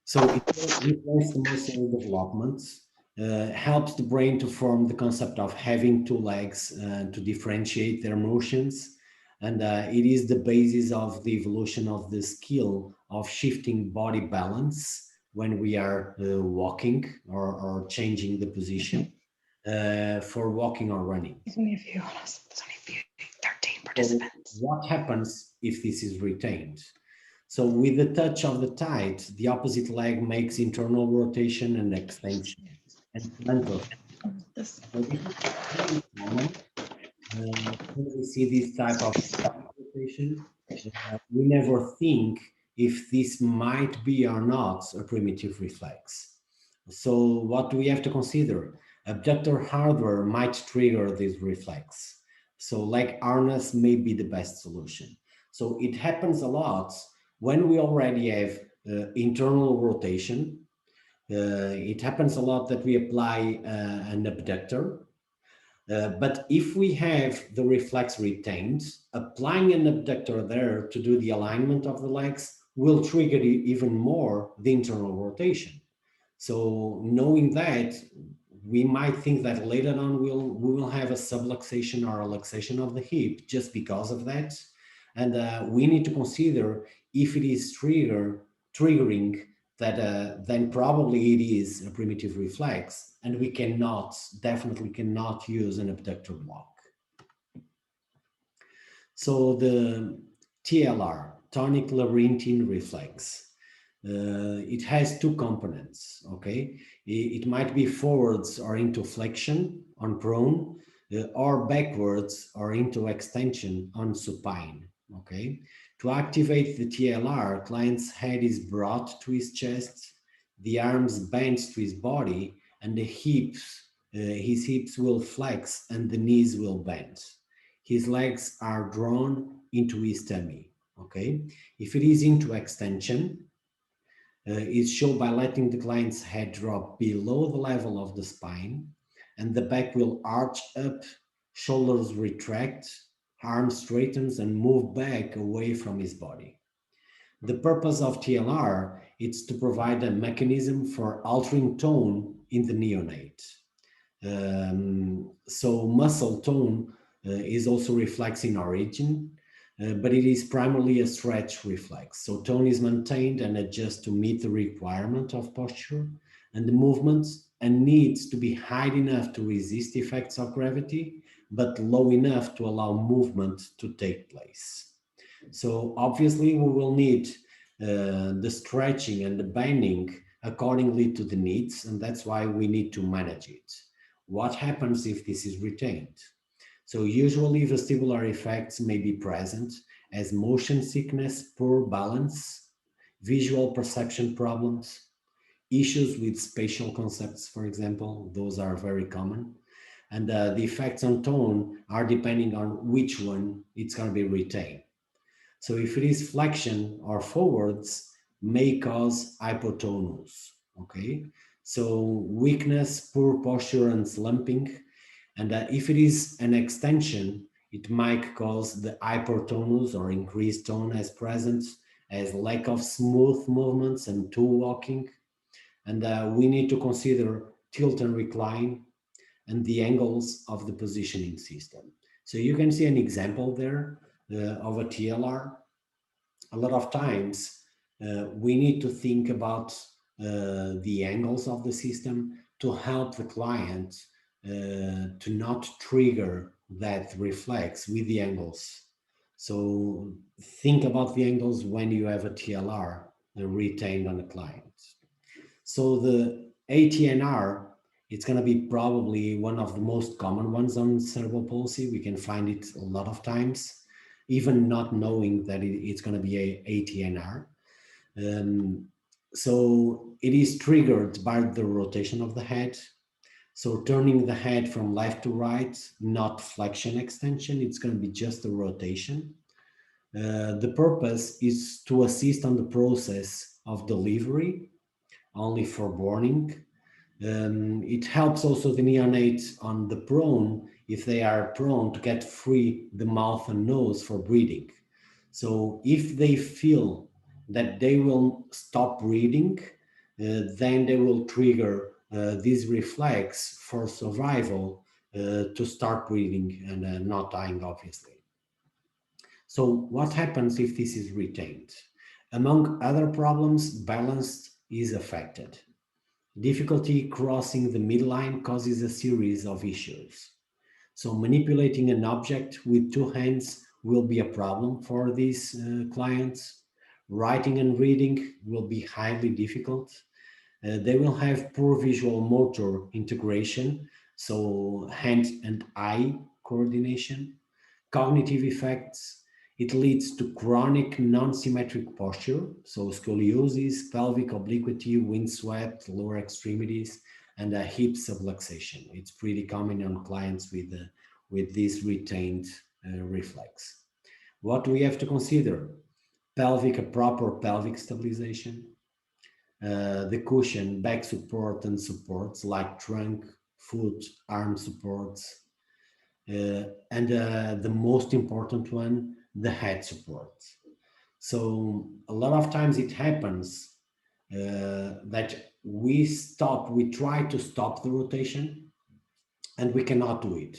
So it influences the muscle development, helps the brain to form the concept of having 2 legs to differentiate their motions. And it is the basis of the evolution of the skill of shifting body balance when we are walking or changing the position for walking or running. There's only a few, there's only a few, 13 participants. So what happens if this is retained? So with the touch of the thigh, the opposite leg makes internal rotation and extension and plantar. When we see this type of rotation, we never think if this might be or not a primitive reflex. So what do we have to consider? Abductor hardware might trigger this reflex. So leg harness may be the best solution. So it happens a lot when we already have internal rotation. It happens a lot that we apply an abductor. But if we have the reflex retained, applying an abductor there to do the alignment of the legs will trigger even more the internal rotation. So knowing that, we might think that later on we will have a subluxation or a luxation of the hip just because of that. And we need to consider if it is triggering that, then probably it is a primitive reflex, and we definitely cannot use an abductor block. So the TLR, tonic labyrinthine reflex, it has 2 components, okay? It might be forwards or into flexion on prone, or backwards or into extension on supine, okay? To activate the TLR, client's head is brought to his chest, the arms bent to his body, and the hips, his hips will flex and the knees will bend. His legs are drawn into his tummy, okay? If it is into extension, it's shown by letting the client's head drop below the level of the spine, and the back will arch up, shoulders retract, arm straightens and move back away from his body. The purpose of TLR is to provide a mechanism for altering tone in the neonate. So muscle tone is also reflex in origin, but it is primarily a stretch reflex. So tone is maintained and adjusted to meet the requirement of posture, and the movement and needs to be high enough to resist the effects of gravity, but low enough to allow movement to take place. So obviously we will need the stretching and the bending accordingly to the needs, and that's why we need to manage it. What happens if this is retained? So usually vestibular effects may be present as motion sickness, poor balance, visual perception problems, issues with spatial concepts, for example, those are very common. And the effects on tone are depending on which one it's going to be retained. So if it is flexion or forwards, may cause hypotonus, okay? So weakness, poor posture and slumping. And if it is an extension, it might cause the hypertonus or increased tone as present, as lack of smooth movements and toe walking. And we need to consider tilt and recline and the angles of the positioning system. So you can see an example there of a TLR. A lot of times we need to think about the angles of the system to help the client to not trigger that reflex with the angles. So think about the angles when you have a TLR retained on the client. So the ATNR, it's going to be probably one of the most common ones on cerebral palsy. We can find it a lot of times, even not knowing that it's going to be a ATNR. So it is triggered by the rotation of the head. So turning the head from left to right, not flexion extension, it's going to be just a rotation. The purpose is to assist on the process of delivery, only for burning. It helps also the neonate on the prone, if they are prone, to get free the mouth and nose for breathing. So if they feel that they will stop breathing, then they will trigger this reflex for survival to start breathing and not dying, obviously. So what happens if this is retained? Among other problems, balance is affected. Difficulty crossing the midline causes a series of issues. So manipulating an object with two hands will be a problem for these clients. Writing and reading will be highly difficult. They will have poor visual motor integration, so hand and eye coordination. Cognitive effects, it leads to chronic non-symmetric posture, so scoliosis, pelvic obliquity, wind sweat, lower extremities, and a hip subluxation. It's pretty common on clients with this retained reflex. What do we have to consider? A proper pelvic stabilization, the cushion, back support and supports like trunk, foot, arm supports, and the most important one, the head support. So a lot of times it happens that we try to stop the rotation and we cannot do it,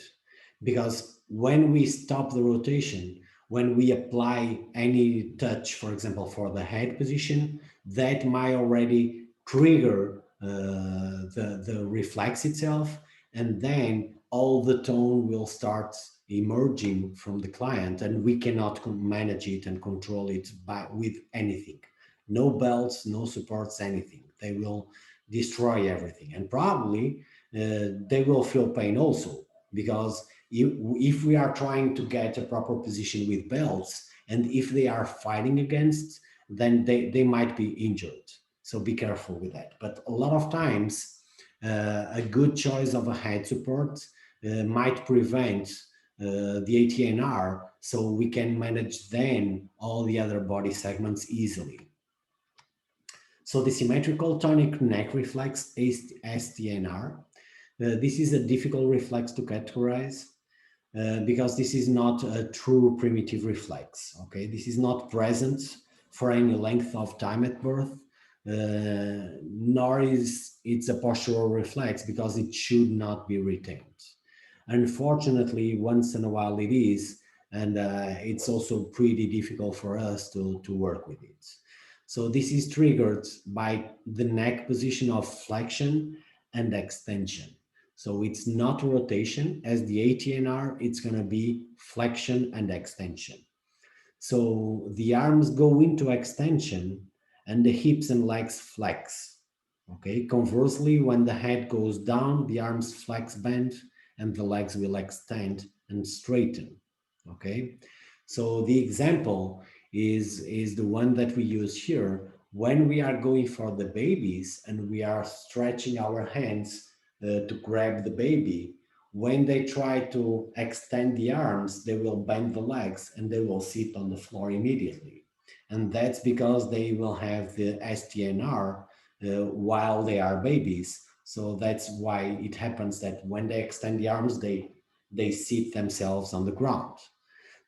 because when we stop the rotation, when we apply any touch, for example, for the head position, that might already trigger the reflex itself, and then all the tone will start emerging from the client, and we cannot manage it and control it with anything. No belts, no supports, anything. They will destroy everything, and probably they will feel pain also, because if we are trying to get a proper position with belts, and if they are fighting against, then they might be injured. So be careful with that. But a lot of times, a good choice of a head support might prevent the ATNR, so we can manage then all the other body segments easily. So the symmetrical tonic neck reflex, STNR, this is a difficult reflex to categorize because this is not a true primitive reflex, okay? This is not present for any length of time at birth, nor is it a postural reflex because it should not be retained. Unfortunately, once in a while it is, and it's also pretty difficult for us to work with it. So this is triggered by the neck position of flexion and extension. So it's not rotation. As the ATNR, it's going to be flexion and extension. So the arms go into extension and the hips and legs flex. Okay. Conversely, when the head goes down, the arms flex, bend, and the legs will extend and straighten. Okay. So the example is the one that we use here. When we are going for the babies and we are stretching our hands to grab the baby, when they try to extend the arms, they will bend the legs and they will sit on the floor immediately. And that's because they will have the STNR while they are babies. So that's why it happens that when they extend the arms, they sit themselves on the ground.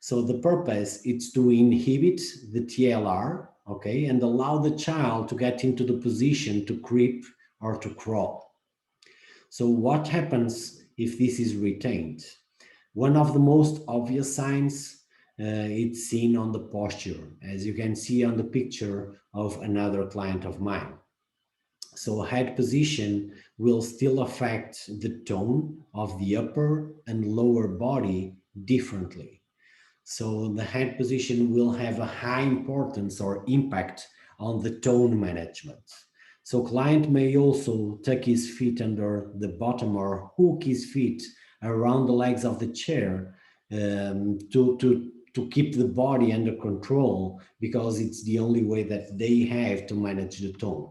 So the purpose is to inhibit the TLR, okay, and allow the child to get into the position to creep or to crawl. So what happens if this is retained? One of the most obvious signs it's seen on the posture, as you can see on the picture of another client of mine. So head position will still affect the tone of the upper and lower body differently. So the head position will have a high importance or impact on the tone management. So client may also tuck his feet under the bottom or hook his feet around the legs of the chair to keep the body under control, because it's the only way that they have to manage the tone.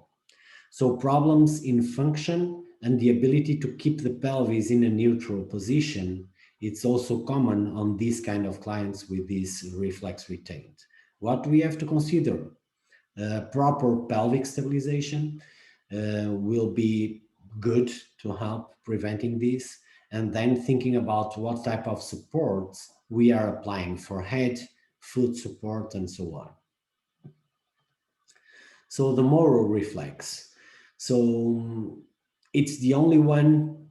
So problems in function and the ability to keep the pelvis in a neutral position, it's also common on these kind of clients with this reflex retained. What we have to consider, proper pelvic stabilization will be good to help preventing this, and then thinking about what type of supports we are applying for head, foot support, and so on. So the moral reflex. So it's the only one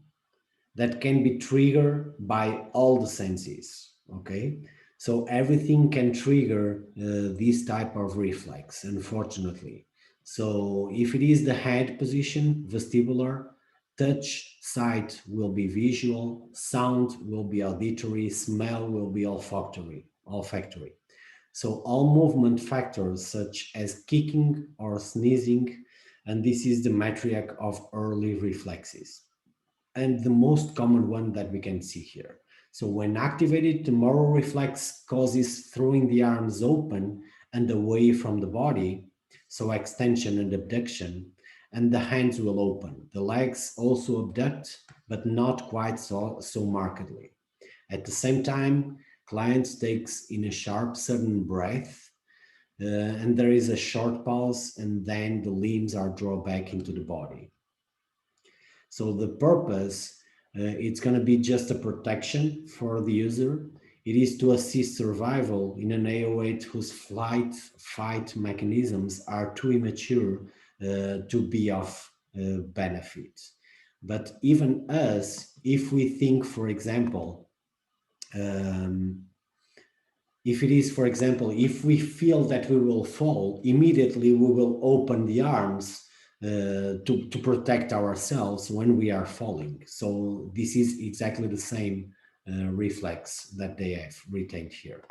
that can be triggered by all the senses, okay? So everything can trigger this type of reflex, unfortunately. So if it is the head position, vestibular, touch, sight will be visual, sound will be auditory, smell will be olfactory. So all movement factors such as kicking or sneezing, and this is the matriarch of early reflexes, and the most common one that we can see here. So when activated, the moral reflex causes throwing the arms open and away from the body, so extension and abduction, and the hands will open. The legs also abduct, but not quite so markedly. At the same time, clients takes in a sharp, sudden breath, and there is a short pause, and then the limbs are drawn back into the body. So the purpose, it's going to be just a protection for the user. It is to assist survival in an AO8 whose fight mechanisms are too immature to be of benefit. But even us, if we think, for example, if it is, for example, if we feel that we will fall, immediately we will open the arms to protect ourselves when we are falling. So this is exactly the same reflex that they have retained here.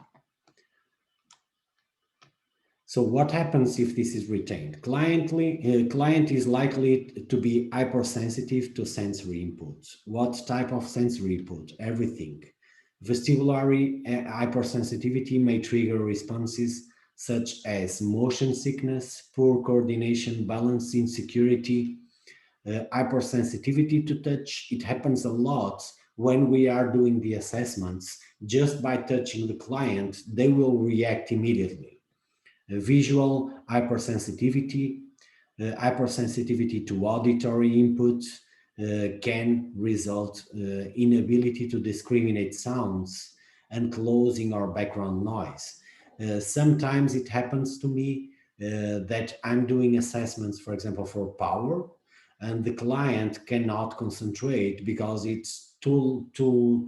So what happens if this is retained? Client is likely to be hypersensitive to sensory input. What type of sensory input? Everything. Vestibular hypersensitivity may trigger responses such as motion sickness, poor coordination, balance insecurity, hypersensitivity to touch. It happens a lot when we are doing the assessments. Just by touching the client, they will react immediately. Visual hypersensitivity, hypersensitivity to auditory input can result inability to discriminate sounds and closing or background noise. Sometimes it happens to me that I'm doing assessments, for example, for power, and the client cannot concentrate because it's too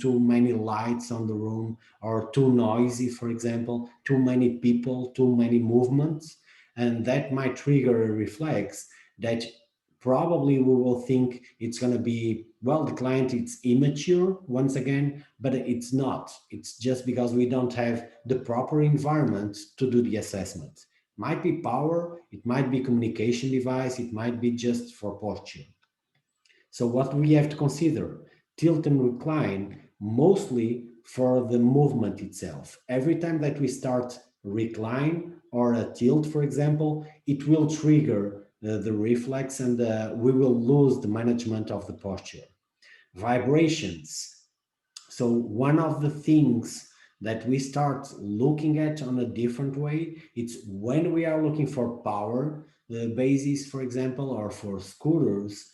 many lights on the room, or too noisy, for example, too many people, too many movements, and that might trigger a reflex that probably we will think it's going to be, well, the client it's immature once again, but it's not. It's just because we don't have the proper environment to do the assessment. Might be power, it might be communication device, it might be just for posture. So what we have to consider, tilt and recline, mostly for the movement itself. Every time that we start recline or a tilt, for example, it will trigger the reflex, and we will lose the management of the posture. Vibrations. So one of the things that we start looking at on a different way, it's when we are looking for power bases, for example, or for scooters,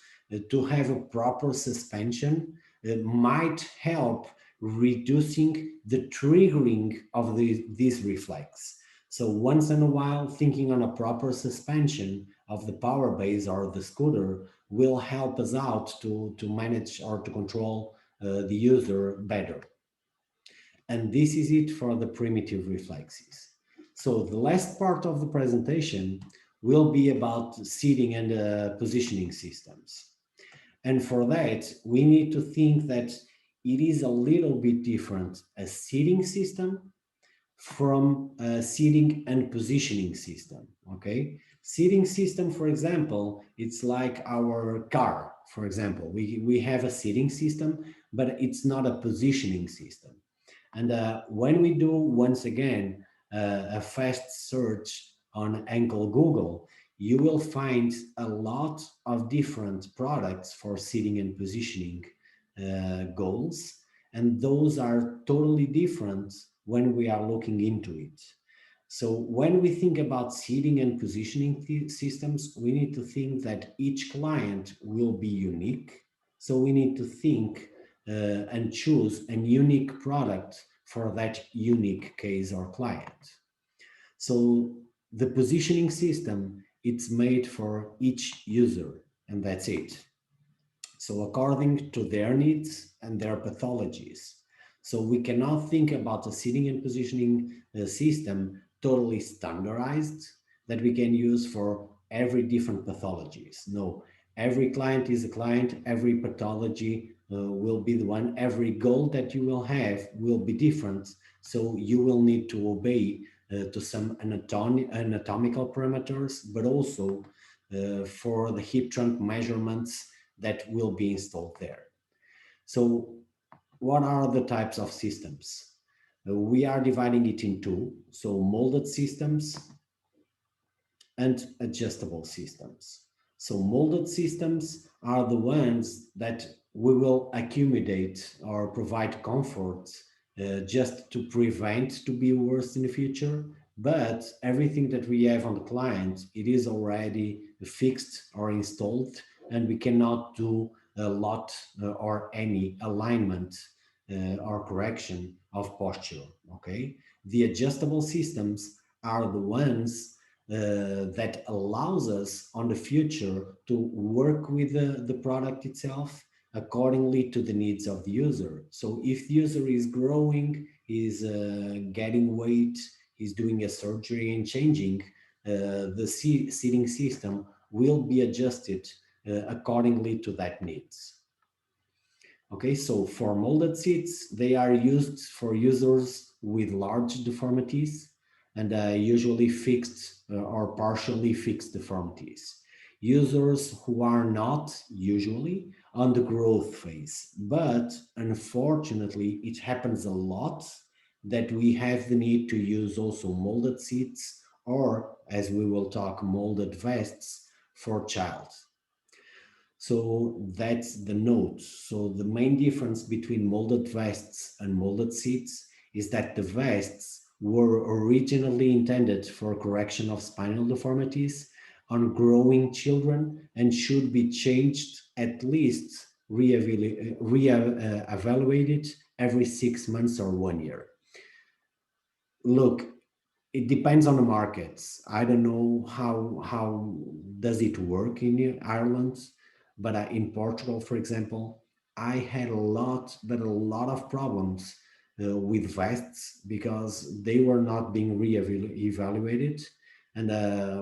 to have a proper suspension might help reducing the triggering of this reflex. So once in a while, thinking on a proper suspension of the power base or the scooter will help us out to manage or to control the user better. And this is it for the primitive reflexes. So the last part of the presentation will be about seating and positioning systems. And for that, we need to think that it is a little bit different, a seating system from a seating and positioning system, okay? Seating system, for example, it's like our car, for example. We have a seating system, but it's not a positioning system. And when we do, once again, a fast search on Ankle Google, you will find a lot of different products for seating and positioning goals. And those are totally different when we are looking into it. So when we think about seating and positioning systems, we need to think that each client will be unique. So we need to think and choose a unique product for that unique case or client. So the positioning system, it's made for each user, and that's it. So according to their needs and their pathologies. So we cannot think about a seating and positioning system totally standardized that we can use for every different pathologies. No, every client is a client, every pathology will be the one, every goal that you will have will be different. So you will need to obey to some anatomical parameters, but also for the hip trunk measurements that will be installed there. So what are the types of systems? We are dividing it in two, so molded systems and adjustable systems. So molded systems are the ones that we will accumulate or provide comfort just to prevent to be worse in the future. But everything that we have on the client, it is already fixed or installed, and we cannot do a lot or any alignment or correction of posture, okay? The adjustable systems are the ones that allows us on the future to work with the product itself accordingly to the needs of the user. So if the user is growing, is getting weight, is doing a surgery and changing, the seating system will be adjusted accordingly to that needs. Okay, so for molded seats, they are used for users with large deformities and usually fixed or partially fixed deformities. Users who are not usually on the growth phase, but unfortunately it happens a lot that we have the need to use also molded seats, or as we will talk, molded vests for child. So that's the note. So the main difference between molded vests and molded seats is that the vests were originally intended for correction of spinal deformities on growing children and should be changed, at least re-evaluated every 6 months or 1 year. Look, it depends on the markets. I don't know how does it work in Ireland, but in Portugal, for example, I had a lot of problems with vests because they were not being re-evaluated. And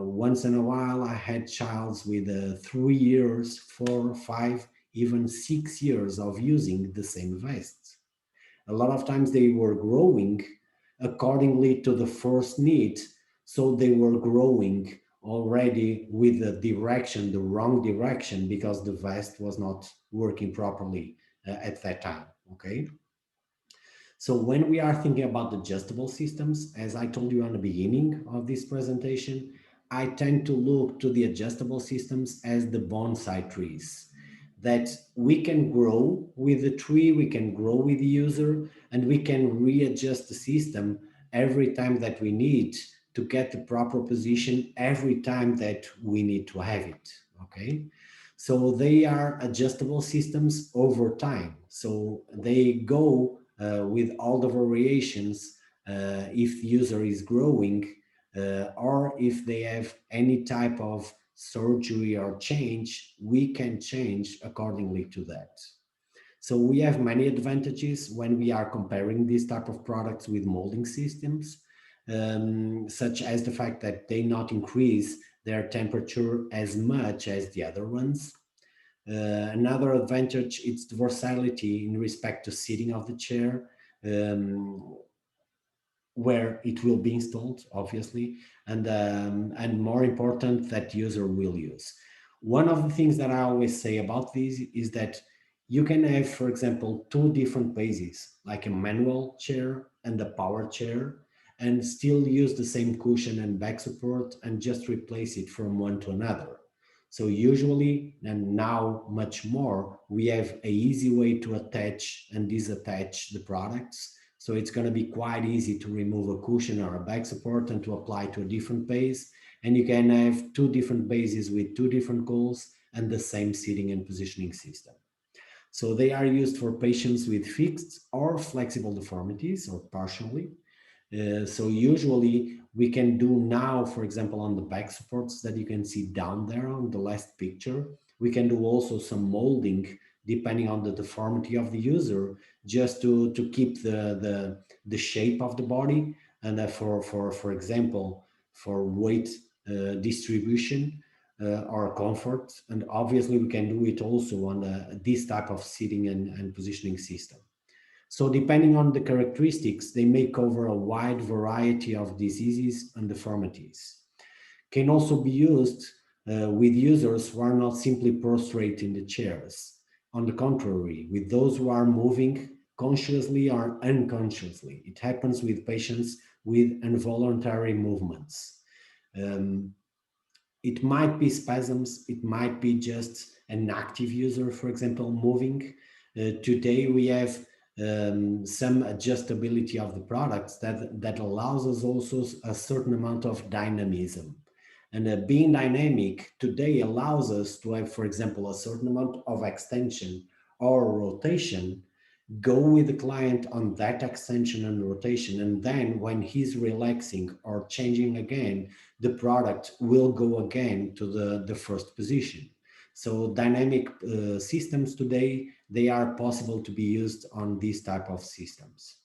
once in a while, I had childs with 3 years, 4, 5, even 6 years of using the same vest. A lot of times they were growing accordingly to the first need. So they were growing already with the direction, the wrong direction, because the vest was not working properly at that time, okay? So when we are thinking about adjustable systems, as I told you on the beginning of this presentation, I tend to look to the adjustable systems as the bonsai trees, that we can grow with the tree, we can grow with the user, and we can readjust the system every time that we need to get the proper position every time that we need to have it, okay? So they are adjustable systems over time. So they go with all the variations if the user is growing or if they have any type of surgery or change, we can change accordingly to that. So we have many advantages when we are comparing these type of products with molding systems, such as the fact that they not increase their temperature as much as the other ones. Another advantage is the versatility in respect to seating of the chair, where it will be installed, obviously, and more important, that user will use. One of the things that I always say about this is that you can have, for example, two different bases, like a manual chair and a power chair, and still use the same cushion and back support and just replace it from one to another. So usually, and now much more, we have an easy way to attach and disattach the products. So it's going to be quite easy to remove a cushion or a back support and to apply to a different base. And you can have two different bases with two different goals and the same seating and positioning system. So they are used for patients with fixed or flexible deformities or partially. So usually we can do now, for example, on the back supports that you can see down there on the last picture, we can do also some molding depending on the deformity of the user, just to keep the shape of the body. And for example, for weight distribution or comfort. And obviously we can do it also on this type of seating and positioning system. So depending on the characteristics, they may cover a wide variety of diseases and deformities. Can also be used with users who are not simply prostrate in the chairs. On the contrary, with those who are moving consciously or unconsciously. It happens with patients with involuntary movements. It might be spasms, it might be just an active user, for example, moving. Today we have some adjustability of the products that allows us also a certain amount of dynamism. And being dynamic today allows us to have, for example, a certain amount of extension or rotation, go with the client on that extension and rotation, and then when he's relaxing or changing again, the product will go again to the first position. So dynamic systems today, they are possible to be used on these type of systems.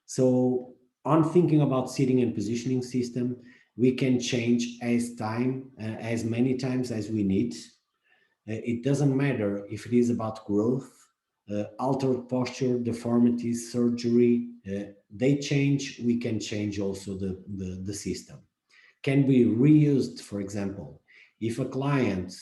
So on thinking about seating and positioning system, we can change as many times as we need. It doesn't matter if it is about growth, altered posture, deformities, surgery, they change, we can change also the system. Can be reused, for example, if a client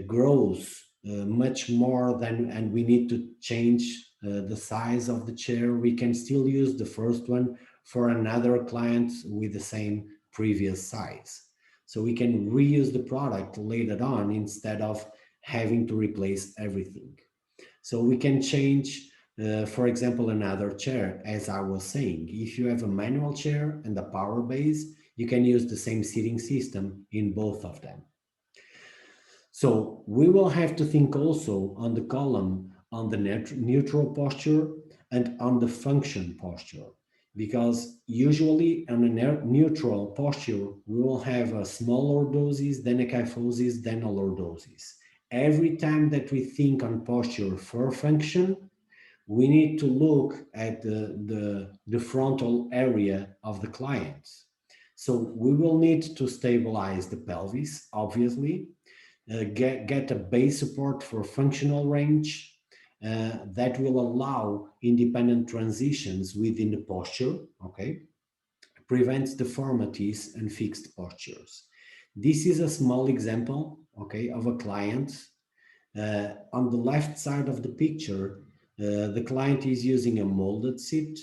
grows much more than, and we need to change the size of the chair, we can still use the first one for another client with the same previous size. So we can reuse the product later on instead of having to replace everything. So we can change, for example, another chair, as I was saying. If you have a manual chair and a power base, you can use the same seating system in both of them. So we will have to think also on the column on the neutral posture and on the function posture, because usually on a neutral posture, we will have a small lordosis, then a kyphosis, then a lordosis. Every time that we think on posture for function, we need to look at the frontal area of the client. So we will need to stabilize the pelvis, obviously, get a base support for functional range that will allow independent transitions within the posture, okay? Prevents deformities and fixed postures. This is a small example, okay, of a client. On the left side of the picture, the client is using a molded seat.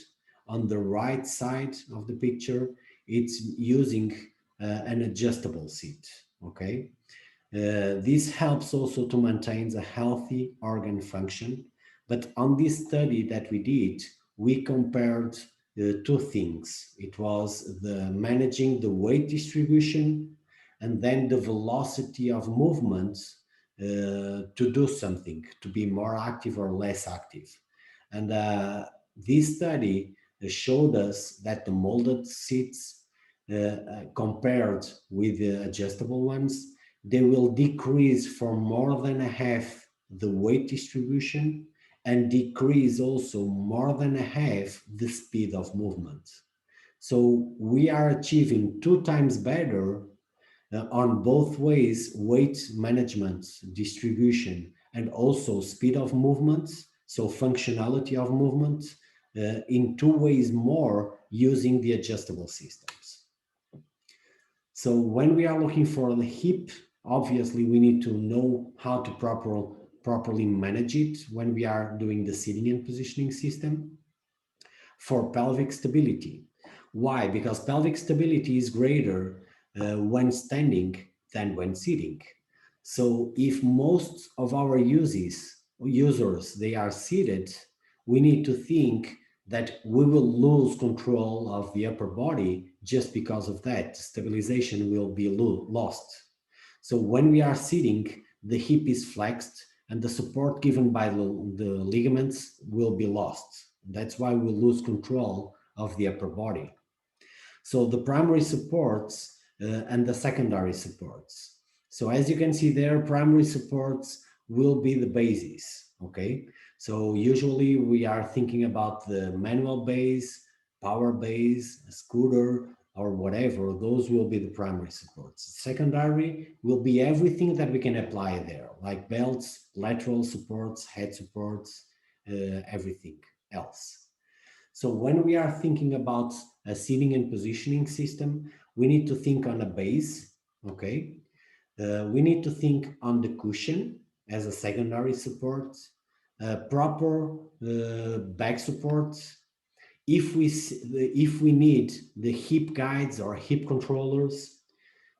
On the right side of the picture, it's using an adjustable seat, okay? This helps also to maintain a healthy organ function. But on this study that we did, we compared two things. It was the managing the weight distribution and then the velocity of movement to do something, to be more active or less active. And this study showed us that the molded seats compared with the adjustable ones, they will decrease for more than a half the weight distribution and decrease also more than a half the speed of movement. So we are achieving 2 times better on both ways, weight management, distribution, and also speed of movement, so functionality of movement, in 2 ways more using the adjustable systems. So when we are looking for the hip, obviously we need to know how to properly manage it when we are doing the sitting and positioning system. For pelvic stability. Why? Because pelvic stability is greater when standing than when sitting. So if most of our users, they are seated, we need to think that we will lose control of the upper body just because of that. Stabilization will be lost. So when we are sitting, the hip is flexed and the support given by the ligaments will be lost. That's why we lose control of the upper body. So the primary supports and the secondary supports. So as you can see there, primary supports will be the basis, okay? So usually we are thinking about the manual base, power base, a scooter, or whatever. Those will be the primary supports. Secondary will be everything that we can apply there, like belts, lateral supports, head supports, everything else. So when we are thinking about a sitting and positioning system, we need to think on a base, okay? We need to think on the cushion as a secondary support, proper back support. If we need the hip guides or hip controllers,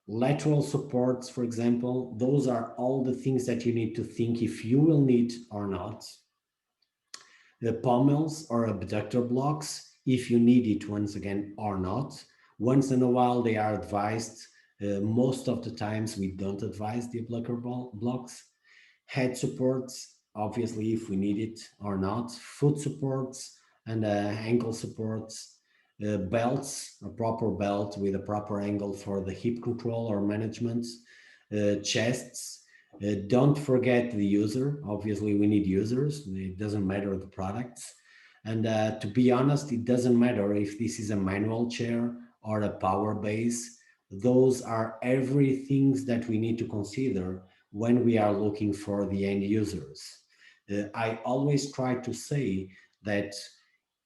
lateral supports, for example, those are all the things that you need to think if you will need or not. The pommels or abductor blocks, if you need it once again or not. Once in a while they are advised. Most of the times we don't advise the abductor blocks. Head supports, obviously if we need it or not. Foot supports and ankle supports. Belts, a proper belt with a proper angle for the hip control or management. Chests. Don't forget the user. Obviously, we need users. It doesn't matter the products. And to be honest, it doesn't matter if this is a manual chair or a power base. Those are everything that we need to consider when we are looking for the end users. I always try to say that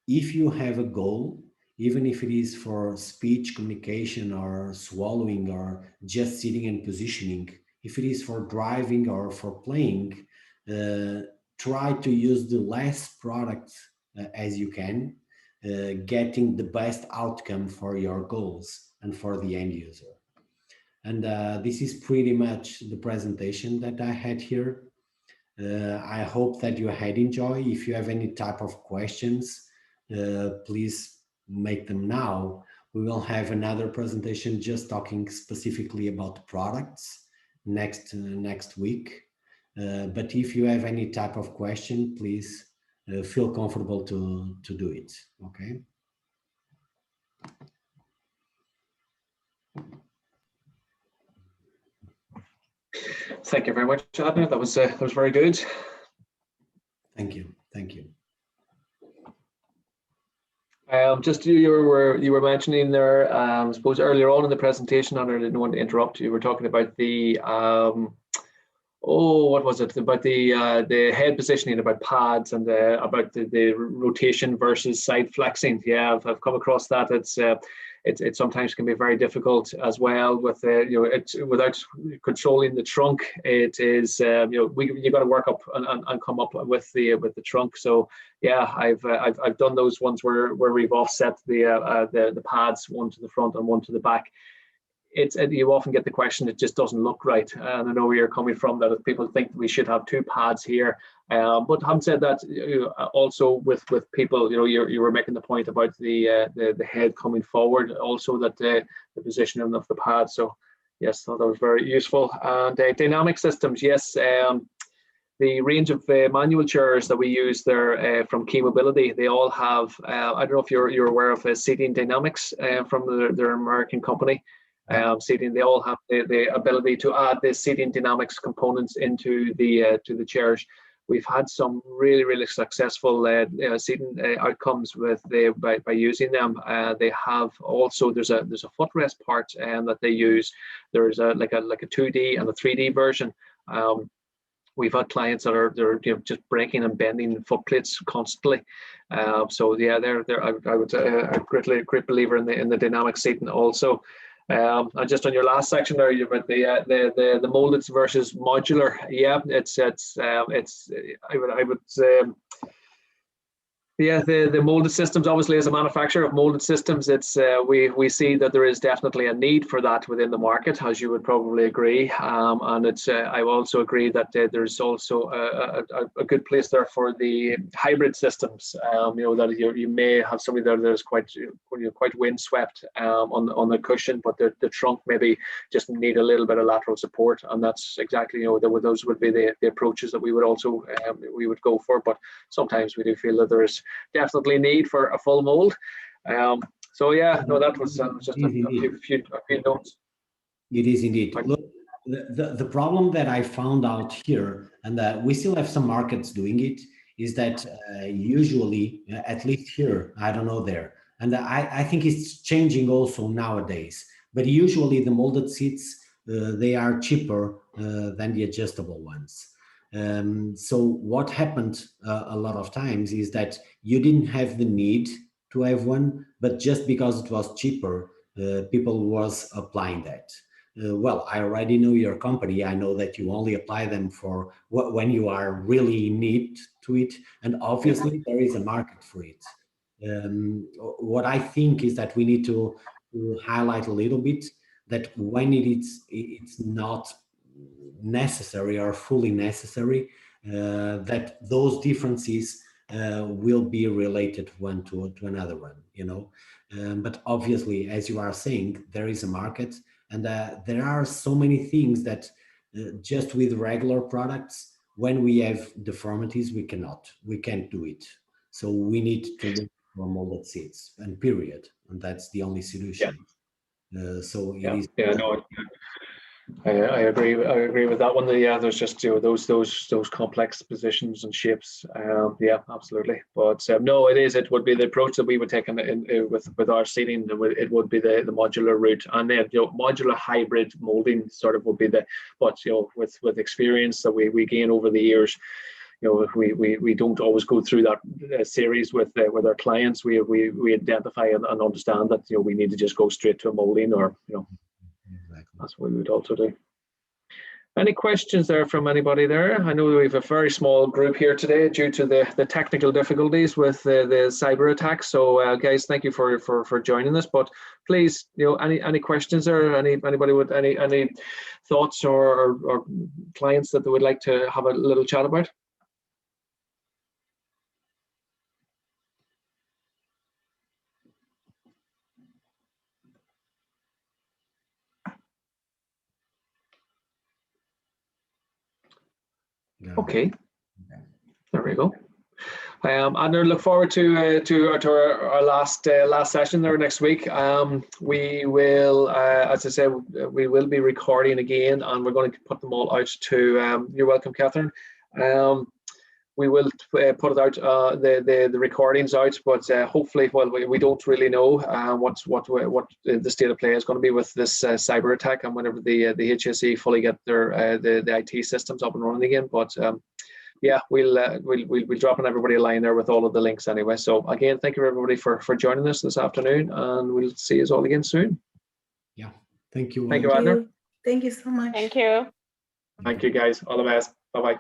if you have a goal, even if it is for speech, communication, or swallowing, or just sitting and positioning, if it is for driving or for playing, try to use the less product as you can, getting the best outcome for your goals and for the end user. And this is pretty much the presentation that I had here. I hope that you had enjoyed. If you have any type of questions, please make them now. We will have another presentation just talking specifically about the products next week. But if you have any type of question, please feel comfortable to do it, okay? Thank you very much, Adna. That was very good. Thank you. Thank you. Just you were mentioning there, I suppose earlier on in the presentation, and I didn't want to interrupt. You were talking about the what was it? About the head positioning, about pads, and about the rotation versus side flexing. Yeah, I've come across that. It sometimes can be very difficult as well with it's without controlling the trunk. It is you got to work up and come up with the trunk. So yeah, I've done those ones where we've offset the pads, one to the front and one to the back. You often get the question, it just doesn't look right, and I know where you're coming from, that if people think we should have two pads here, but having said that, also with people, you were making the point about the head coming forward, also that the positioning of the pad. So yes, that was very useful. And dynamic systems, yes. The range of manual chairs that we use there from Key Mobility, they all have, I don't know if you're aware of Seating Dynamics from their American company. Seating, they all have the ability to add the seating dynamics components into the chairs. We've had some really successful seating outcomes by using them. They have also, there's a footrest part that they use. There's like a 2D and a 3D version. We've had clients that are just breaking and bending foot plates constantly. So yeah, I would say a great believer in the dynamic seating also. And just on your last section there, you about the molded versus modular. Yeah, I would say. Yeah, the molded systems, obviously, as a manufacturer of molded systems, it's we see that there is definitely a need for that within the market, as you would probably agree. And it's I also agree that there's also a good place there for the hybrid systems. That you may have somebody there that is quite windswept on the cushion, but the trunk maybe just need a little bit of lateral support, and that's exactly those would be the approaches that we would also we would go for. But sometimes we do feel that there is definitely need for a full mold. So yeah, no, that was just a few notes. It is indeed. Look, the problem that I found out here, and that we still have some markets doing it, is that usually, at least here, I don't know there, and I think it's changing also nowadays, but usually the molded seats, they are cheaper than the adjustable ones. So what happened a lot of times is that you didn't have the need to have one, but just because it was cheaper, people was applying that. Well, I already know your company. I know that you only apply them for when you are really in need to it, and obviously there is a market for it. What I think is that we need to highlight a little bit that when it's not necessary or fully necessary, that those differences will be related one to another one, but obviously, as you are saying, there is a market, and there are so many things that just with regular products, when we have deformities, we can't do it. So we need to look for molded seats, and period, and that's the only solution. So it is. Yeah, no, I agree with that one. Yeah, there's just those complex positions and shapes. Yeah, absolutely. But no, it would be the approach that we would take with our seating. It would be the modular route, and then modular hybrid molding sort of would be but with experience that we gain over the years. We don't always go through that series with our clients. We identify and understand that we need to just go straight to a molding, or Exactly. That's what we would also do. Any questions there from anybody there? I know we have a very small group here today due to the technical difficulties with the cyber attack. So guys, thank you for joining us. But please, any questions there? Anybody with any thoughts or clients that they would like to have a little chat about? Okay, there we go. And I look forward to our last session there next week. We will, as I said, we will be recording again, and we're going to put them all out to. You're welcome, Catherine. we will put it out, the recordings out, but hopefully, well, we don't really know what the state of play is going to be with this cyber attack, and whenever the HSE fully get their the IT systems up and running again. But yeah, we'll drop on everybody a line there with all of the links anyway. So again, thank you everybody for joining us this afternoon, and we'll see you all again soon. Yeah, thank you. Thank you, Adner. Thank you so much. Thank you. Thank you, guys. All the best. Bye bye.